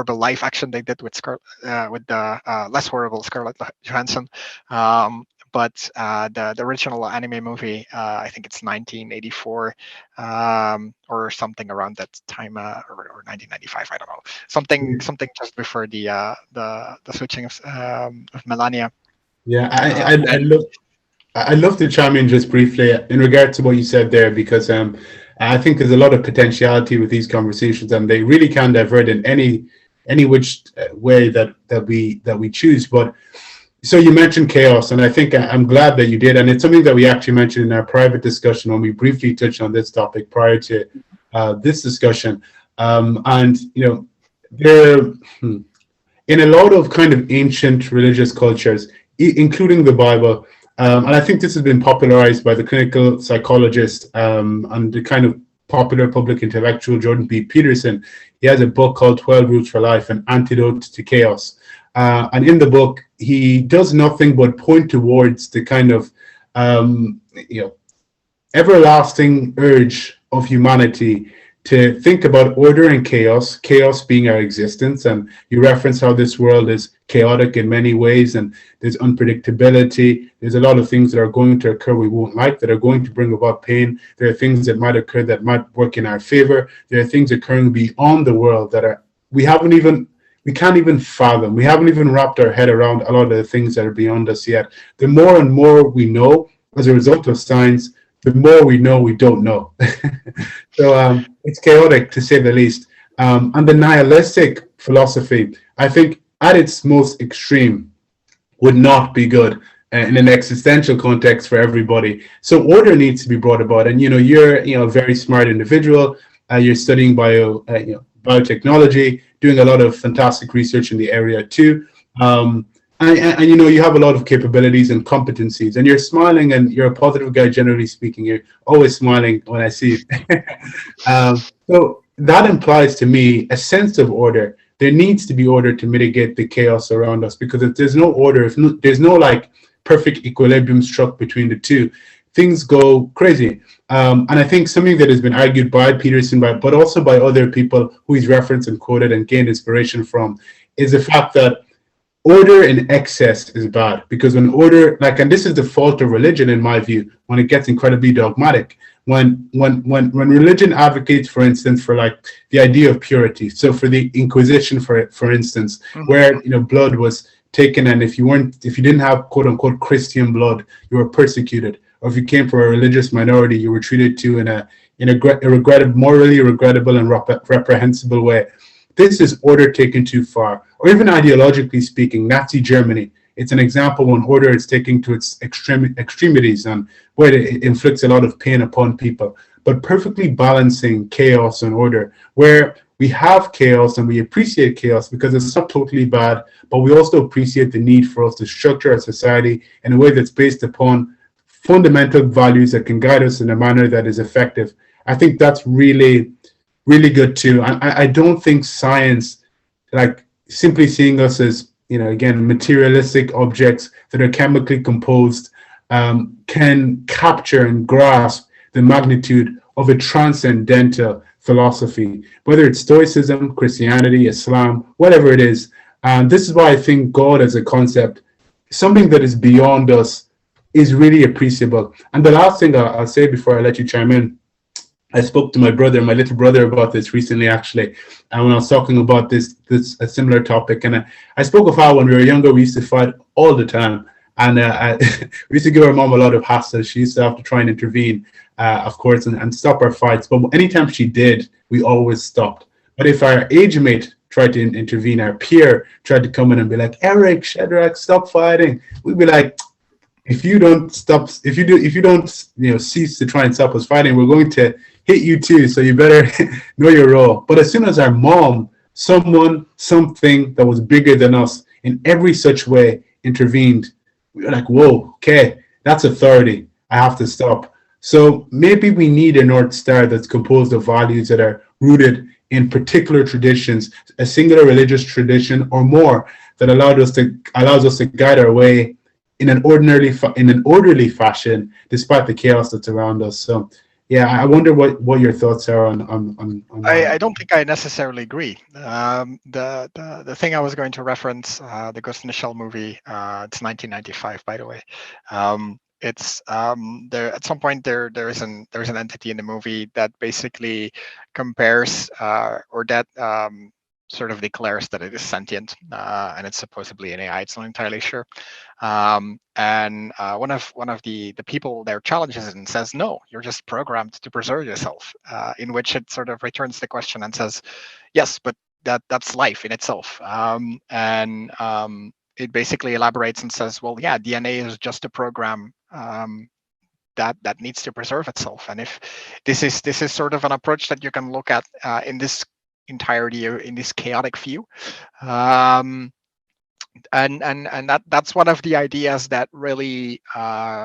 [SPEAKER 2] live action they did with the less horrible Scarlett Johansson, but the original anime movie. I think it's 1984 or something around that time, or 1995. I don't know, something just before the switching of Melania.
[SPEAKER 1] Yeah, I'd love to chime in just briefly in regard to what you said there, because I think there's a lot of potentiality with these conversations, and they really can divert in any which way that we choose. But so you mentioned chaos, and I think I'm glad that you did, and it's something that we actually mentioned in our private discussion when we briefly touched on this topic prior to this discussion. And you know, there in a lot of kind of ancient religious cultures, including the Bible, and I think this has been popularized by the clinical psychologist and the kind of popular public intellectual Jordan B. Peterson. He has a book called 12 Rules for Life, An Antidote to Chaos. And in the book, he does nothing but point towards the kind of everlasting urge of humanity to think about order and chaos, chaos being our existence. And you reference how this world is chaotic in many ways, and there's unpredictability. There's a lot of things that are going to occur we won't like, that are going to bring about pain. There are things that might occur that might work in our favor. There are things occurring beyond the world that are we can't even fathom. We haven't even wrapped our head around a lot of the things that are beyond us yet. The more and more we know as a result of science, the more we know we don't know. So it's chaotic, to say the least. And the nihilistic philosophy, I think at its most extreme, would not be good in an existential context for everybody. So order needs to be brought about. And you're a very smart individual. You're studying biotechnology, doing a lot of fantastic research in the area too. And you have a lot of capabilities and competencies, and you're smiling, and you're a positive guy, generally speaking. You're always smiling when I see you. So that implies to me a sense of order. There needs to be order to mitigate the chaos around us, because if there's no order, if there's no perfect equilibrium struck between the two, things go crazy. And I think something that has been argued by Peterson, but also by other people who he's referenced and quoted and gained inspiration from, is the fact that order in excess is bad. Because when order, and this is the fault of religion in my view, when it gets incredibly dogmatic, when religion advocates, for instance, for the idea of purity. So for the Inquisition, for instance, where blood was taken, and if you didn't have quote unquote Christian blood, you were persecuted. Or if you came from a religious minority, you were treated to in a morally regrettable and reprehensible way. This is order taken too far. Or even ideologically speaking, Nazi Germany, it's an example when order is taken to its extremities, and where it inflicts a lot of pain upon people. But perfectly balancing chaos and order, where we have chaos and we appreciate chaos because it's not totally bad, but we also appreciate the need for us to structure our society in a way that's based upon fundamental values that can guide us in a manner that is effective. I think that's really, really good too. I don't think science, simply seeing us as, again, materialistic objects that are chemically composed, can capture and grasp the magnitude of a transcendental philosophy, whether it's Stoicism, Christianity, Islam, whatever it is. And this is why I think God as a concept, something that is beyond us, is really appreciable. And the last thing I'll say before I let you chime in, I spoke to my little brother about this recently, actually, and when I was talking about a similar topic. And I spoke of how when we were younger, we used to fight all the time. And we used to give our mom a lot of hassle. She used to have to try and intervene, of course, and stop our fights. But anytime she did, we always stopped. But if our age mate tried to intervene, our peer tried to come in and be like, Eric, Shadrach, stop fighting, we'd be like, if you don't cease to try and stop us fighting, we're going to hit you too. So you better know your role. But as soon as our mom, something that was bigger than us in every such way intervened, we were like, whoa, okay, that's authority. I have to stop. So maybe we need a North Star that's composed of values that are rooted in particular traditions, a singular religious tradition or more, that allows us to guide our way in an orderly fashion, despite the chaos that's around us. So, yeah, I wonder what your thoughts are on
[SPEAKER 2] I don't think I necessarily agree. The thing I was going to reference, the Ghost in the Shell movie, it's 1995, by the way. It's there at some point there's an entity in the movie that basically compares or that sort of declares that it is sentient, and it's supposedly an AI. It's not entirely sure. And one of the people there challenges it and says, "No, you're just programmed to preserve yourself." In which it sort of returns the question and says, "Yes, but that's life in itself." It basically elaborates and says, "Well, yeah, DNA is just a program." That needs to preserve itself, and if this is sort of an approach that you can look at in this entirety, in this chaotic view, and that's one of the ideas that really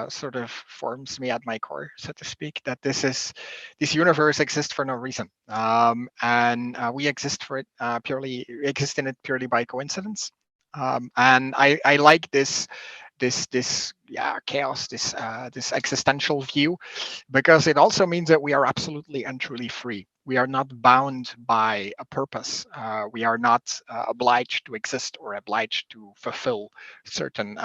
[SPEAKER 2] sort of forms me at my core, so to speak. That this universe exists for no reason, and we exist for it purely exist in it purely by coincidence. And I like this chaos, this existential view, because it also means that we are absolutely and truly free. We are not bound by a purpose. We are not obliged to exist or obliged to fulfill certain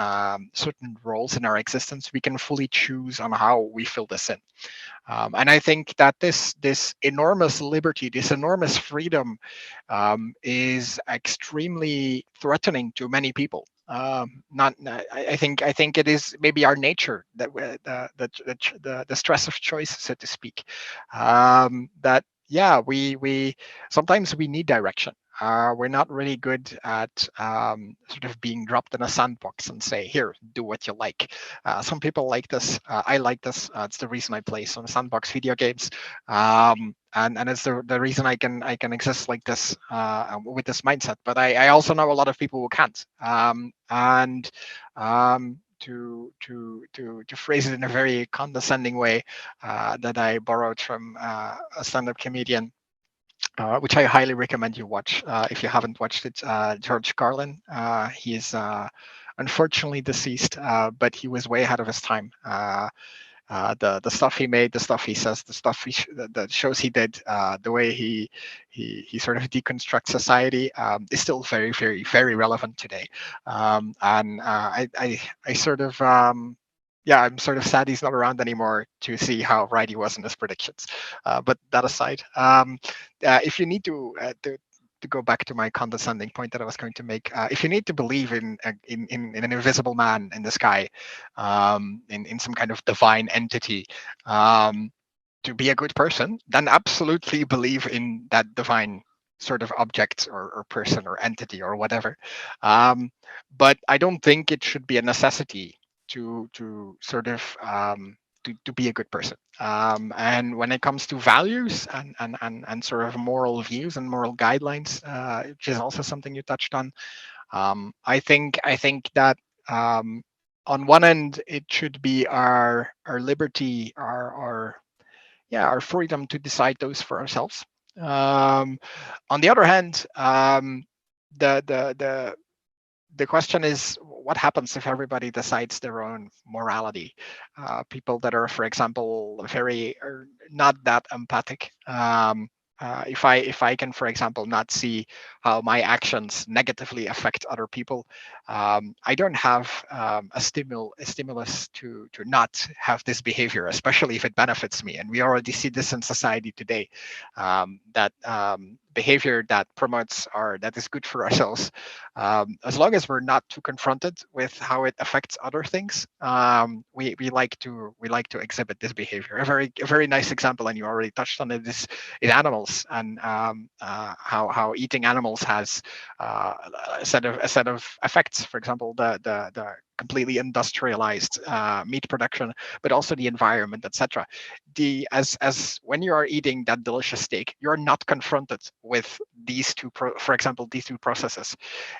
[SPEAKER 2] roles in our existence. We can fully choose on how we fill this in. And I think that this enormous liberty, this enormous freedom, is extremely threatening to many people. Not, I think it is maybe our nature that the stress of choice, so to speak. That yeah, we sometimes we need direction. We're not really good at sort of being dropped in a sandbox and say, "Here, do what you like." Some people like this. I like this. It's the reason I play some sandbox video games, and it's the reason I can exist like this with this mindset. But I also know a lot of people who can't. And to phrase it in a very condescending way, that I borrowed from a stand-up comedian, which I highly recommend you watch if you haven't watched it. George Carlin. He is unfortunately deceased, but he was way ahead of his time. The stuff he made, the stuff he says, the stuff the shows he did, the way he sort of deconstructs society, is still very relevant today. And I sort of yeah, I'm sort of sad he's not around anymore to see how right he was in his predictions. But that aside, if you need to go back to my condescending point that I was going to make, if you need to believe in an invisible man in the sky, in some kind of divine entity, to be a good person, then absolutely believe in that divine sort of object or person or entity or whatever. But I don't think it should be a necessity to sort of to be a good person. And when it comes to values and sort of moral views and moral guidelines, which is also something you touched on, I think that on one end it should be our liberty, our freedom to decide those for ourselves. On the other hand, the the the the question is, what happens if everybody decides their own morality? People that are, for example, very or not that empathic. If I can, for example, not see how my actions negatively affect other people, I don't have a stimulus to not have this behavior, especially if it benefits me. And we already see this in society today, that behavior that promotes or that is good for ourselves, as long as we're not too confronted with how it affects other things, we like to exhibit this behavior. A very nice example, and you already touched on it, is animals, and how eating animals has a set of effects. For example, the completely industrialized meat production, but also the environment, etc. As when you are eating that delicious steak, you're not confronted with these for example, these two processes.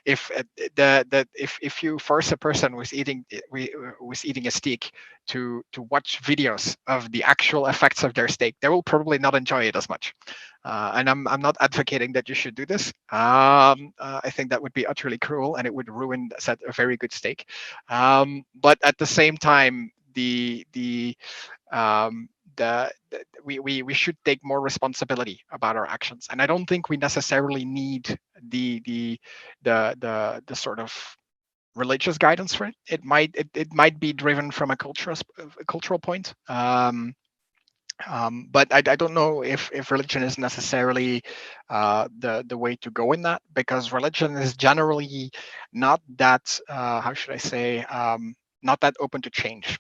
[SPEAKER 2] If if you force a person who's eating a steak to watch videos of the actual effects of their steak, they will probably not enjoy it as much. And I'm not advocating that you should do this. I think that would be utterly cruel, and it would ruin a very good steak. But at the same time, um, we should take more responsibility about our actions, and I don't think we necessarily need the sort of religious guidance for it. It might be driven from a cultural point. But I don't know if religion is necessarily the way to go in that, because religion is generally not that how should I say, not that open to change.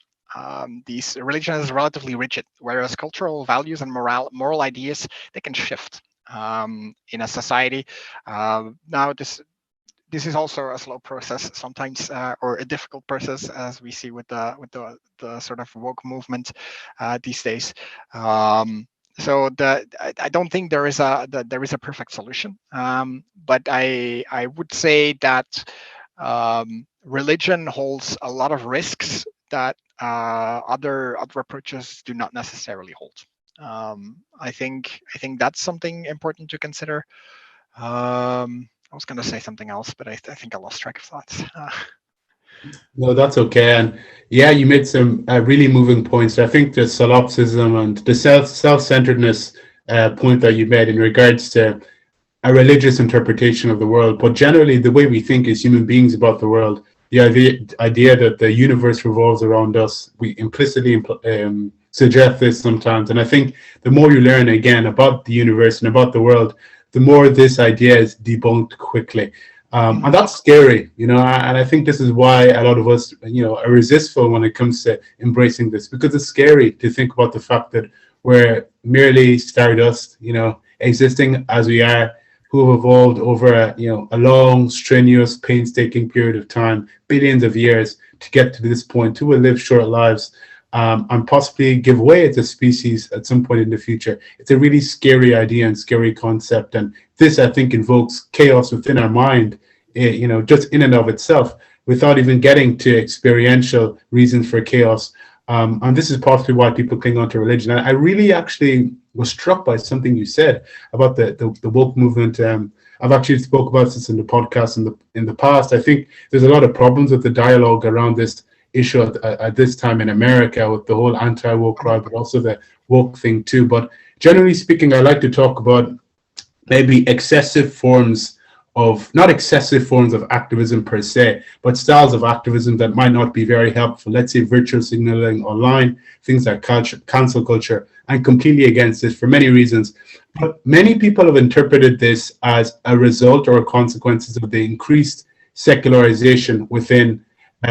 [SPEAKER 2] These religion is relatively rigid, whereas cultural values and moral ideas, they can shift in a society. Now this is also a slow process sometimes, or a difficult process, as we see with the sort of woke movement these days. So I don't think there is a perfect solution, but I would say that religion holds a lot of risks that other approaches do not necessarily hold. I think that's something important to consider. I was going to say something else, but I think I lost track of thoughts.
[SPEAKER 1] No, that's okay. And yeah, you made some really moving points. I think the solipsism and the self-centeredness point that you made in regards to a religious interpretation of the world, but generally the way we think as human beings about the world, the idea that the universe revolves around us, we implicitly suggest this sometimes. And I think the more you learn again about the universe and about the world, the more this idea is debunked quickly. And that's scary, and I think this is why a lot of us, are resistful when it comes to embracing this, because it's scary to think about the fact that we're merely stardust, existing as we are, who have evolved over a long, strenuous, painstaking period of time, billions of years to get to this point, who will live short lives and possibly give way as a species at some point in the future. It's a really scary idea and scary concept. And this, I think, invokes chaos within our mind, just in and of itself, without even getting to experiential reasons for chaos. And this is possibly why people cling on to religion. I really actually was struck by something you said about the woke movement. I've actually spoke about this in the podcast in the past. I think there's a lot of problems with the dialogue around this issue at this time in America with the whole anti-woke crowd, but also the woke thing too. But generally speaking, I like to talk about maybe not excessive forms of activism per se, but styles of activism that might not be very helpful. Let's say virtual signaling online, things like cancel culture. I'm completely against this for many reasons. But many people have interpreted this as a result or consequences of the increased secularization within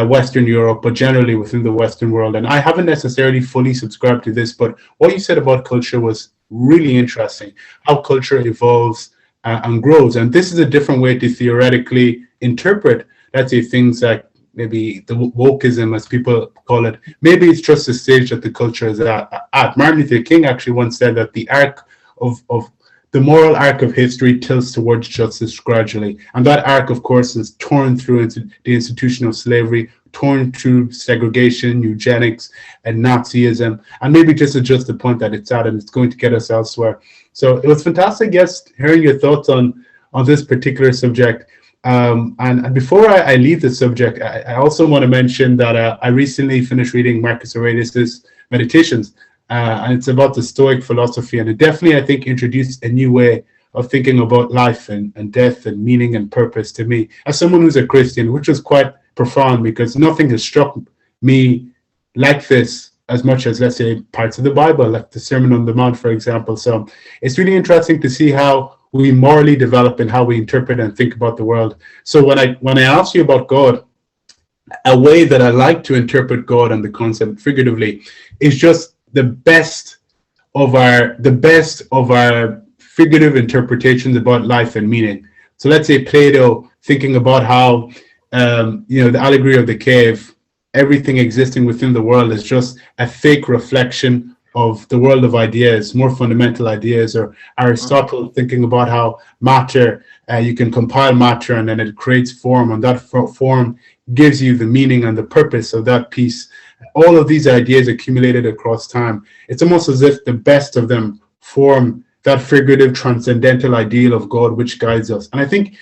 [SPEAKER 1] Western Europe, but generally within the Western world. And I haven't necessarily fully subscribed to this, but what you said about culture was really interesting, how culture evolves and grows. And this is a different way to theoretically interpret, let's say, things like maybe the wokeism, as people call it. Maybe it's just the stage that the culture is at. Martin Luther King actually once said that the moral arc of history tilts towards justice gradually. And that arc, of course, is torn through into the institution of slavery, torn through segregation, eugenics, and Nazism. And maybe just adjust the point that it's at, and it's going to get us elsewhere. So it was fantastic, yes, hearing your thoughts on this particular subject. And before I leave the subject, I also want to mention that I recently finished reading Marcus Aurelius' Meditations. And it's about the Stoic philosophy. And it definitely, I think, introduced a new way of thinking about life and death and meaning and purpose to me, as someone who's a Christian, which was quite profound, because nothing has struck me like this as much as, let's say, parts of the Bible, like the Sermon on the Mount, for example. So it's really interesting to see how we morally develop and how we interpret and think about the world. So when I ask you about God, a way that I like to interpret God and the concept figuratively is just the best of our figurative interpretations about life and meaning. So let's say Plato, thinking about how the allegory of the cave, everything existing within the world is just a fake reflection of the world of ideas, more fundamental ideas. Or Aristotle thinking about how matter, you can compile matter and then it creates form, and that form gives you the meaning and the purpose of that piece. All of these ideas accumulated across time. It's almost as if the best of them form that figurative transcendental ideal of God which guides us. And I think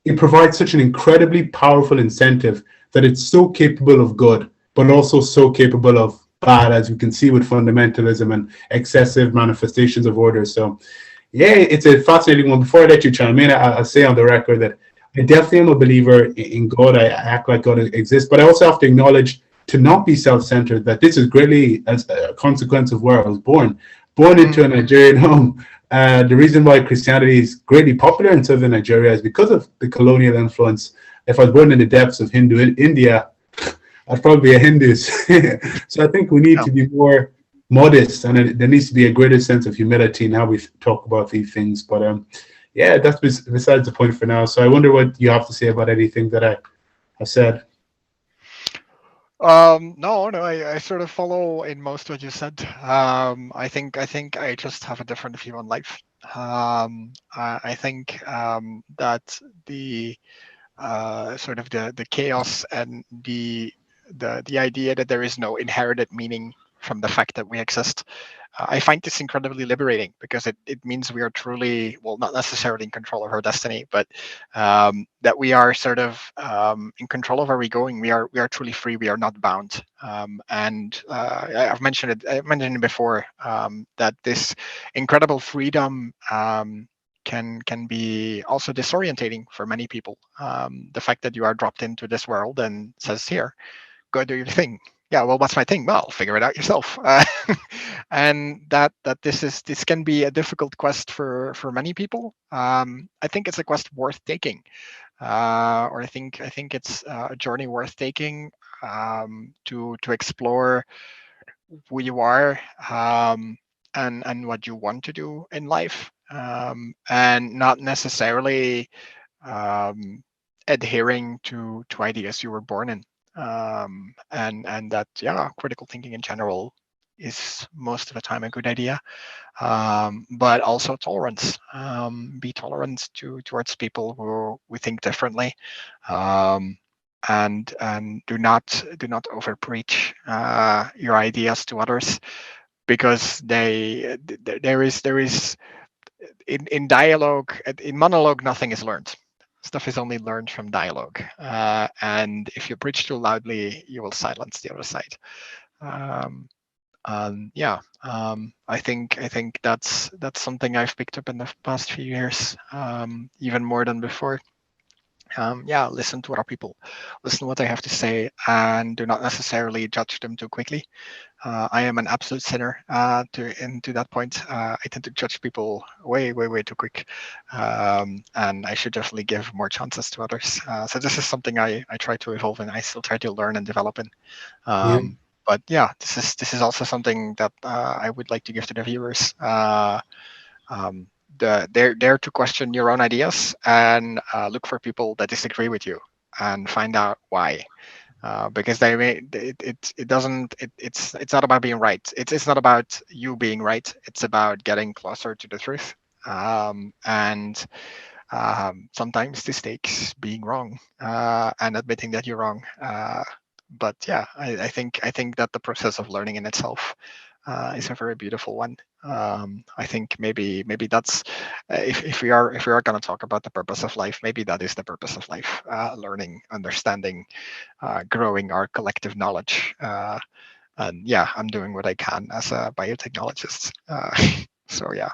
[SPEAKER 1] it provides such an incredibly powerful incentive that it's so capable of good, but also so capable of bad, as we can see with fundamentalism and excessive manifestations of order. So yeah, it's a fascinating one. Before I let you chime in, I'll say on the record that I definitely am a believer in God. I act like God exists, but I also have to acknowledge to not be self-centered, that this is greatly as a consequence of where I was born into a Nigerian home. The reason why Christianity is greatly popular in southern Nigeria is because of the colonial influence. If I was born in the depths of Hindu India, I'd probably be a Hindu. So I think we need to be more modest, and there needs to be a greater sense of humility in how we talk about these things. But yeah, that's besides the point for now. So I wonder what you have to say about anything that I said.
[SPEAKER 2] No, I sort of follow in most what you said. I think I just have a different view on life. I think that the sort of the chaos and the idea that there is no inherited meaning from the fact that we exist. I find this incredibly liberating because it means we are truly, well, not necessarily in control of our destiny, but that we are sort of in control of where we're going. We are truly free. We are not bound. And I've mentioned it. I mentioned it before that this incredible freedom can be also disorientating for many people. The fact that you are dropped into this world and says, "Here, go do your thing." Yeah, well, what's my thing? Well, figure it out yourself. And that this can be a difficult quest for many people. I think it's a quest worth taking, or I think it's a journey worth taking, to explore who you are, and what you want to do in life, and not necessarily um, adhering to ideas you were born in, and that, yeah, critical thinking in general is most of the time a good idea, but also tolerance. Be tolerant towards people who think differently, um, and do not over preach your ideas to others, because there is in dialogue, in monologue, nothing is learned. Stuff is only learned from dialogue, and if you preach too loudly, you will silence the other side. um, yeah, I think that's something I've picked up in the past few years, even more than before. Yeah, listen to other people, listen to what they have to say, and do not necessarily judge them too quickly. I am an absolute sinner to that point. I tend to judge people way, way, way too quick, and I should definitely give more chances to others. So this is something I try to evolve in. I still try to learn and develop in.
[SPEAKER 1] Yeah.
[SPEAKER 2] But yeah, this is also something that I would like to give to the viewers. Um, dare to question your own ideas, and look for people that disagree with you, and find out why. Because they may it doesn't it's not about being right. It's not about you being right. It's about getting closer to the truth. And sometimes this takes being wrong, and admitting that you're wrong. But yeah, I think that the process of learning in itself is a very beautiful one. I think maybe that's if we are going to talk about the purpose of life, maybe that is the purpose of life: learning, understanding, growing our collective knowledge. And yeah, I'm doing what I can as a biotechnologist. So yeah.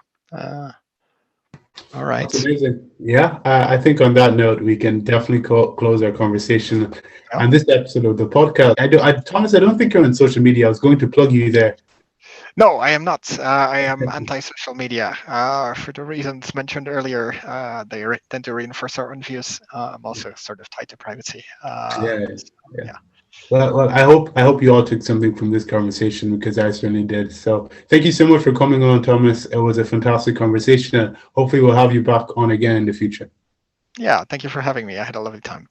[SPEAKER 2] All right.
[SPEAKER 1] That's amazing. Yeah, I think on that note, we can definitely close our conversation
[SPEAKER 2] Yeah.
[SPEAKER 1] and this episode of the podcast. Thomas, I don't think you're on social media. I was going to plug you there.
[SPEAKER 2] No, I am not. I am anti-social media for the reasons mentioned earlier. They tend to reinforce our own views. I'm also sort of tied to privacy.
[SPEAKER 1] Yeah,
[SPEAKER 2] So,
[SPEAKER 1] yeah.
[SPEAKER 2] yeah.
[SPEAKER 1] Well, I hope you all took something from this conversation because I certainly did. So thank you so much for coming on, Thomas. It was a fantastic conversation, and hopefully we'll have you back on again in the future.
[SPEAKER 2] Yeah. Thank you for having me. I had a lovely time.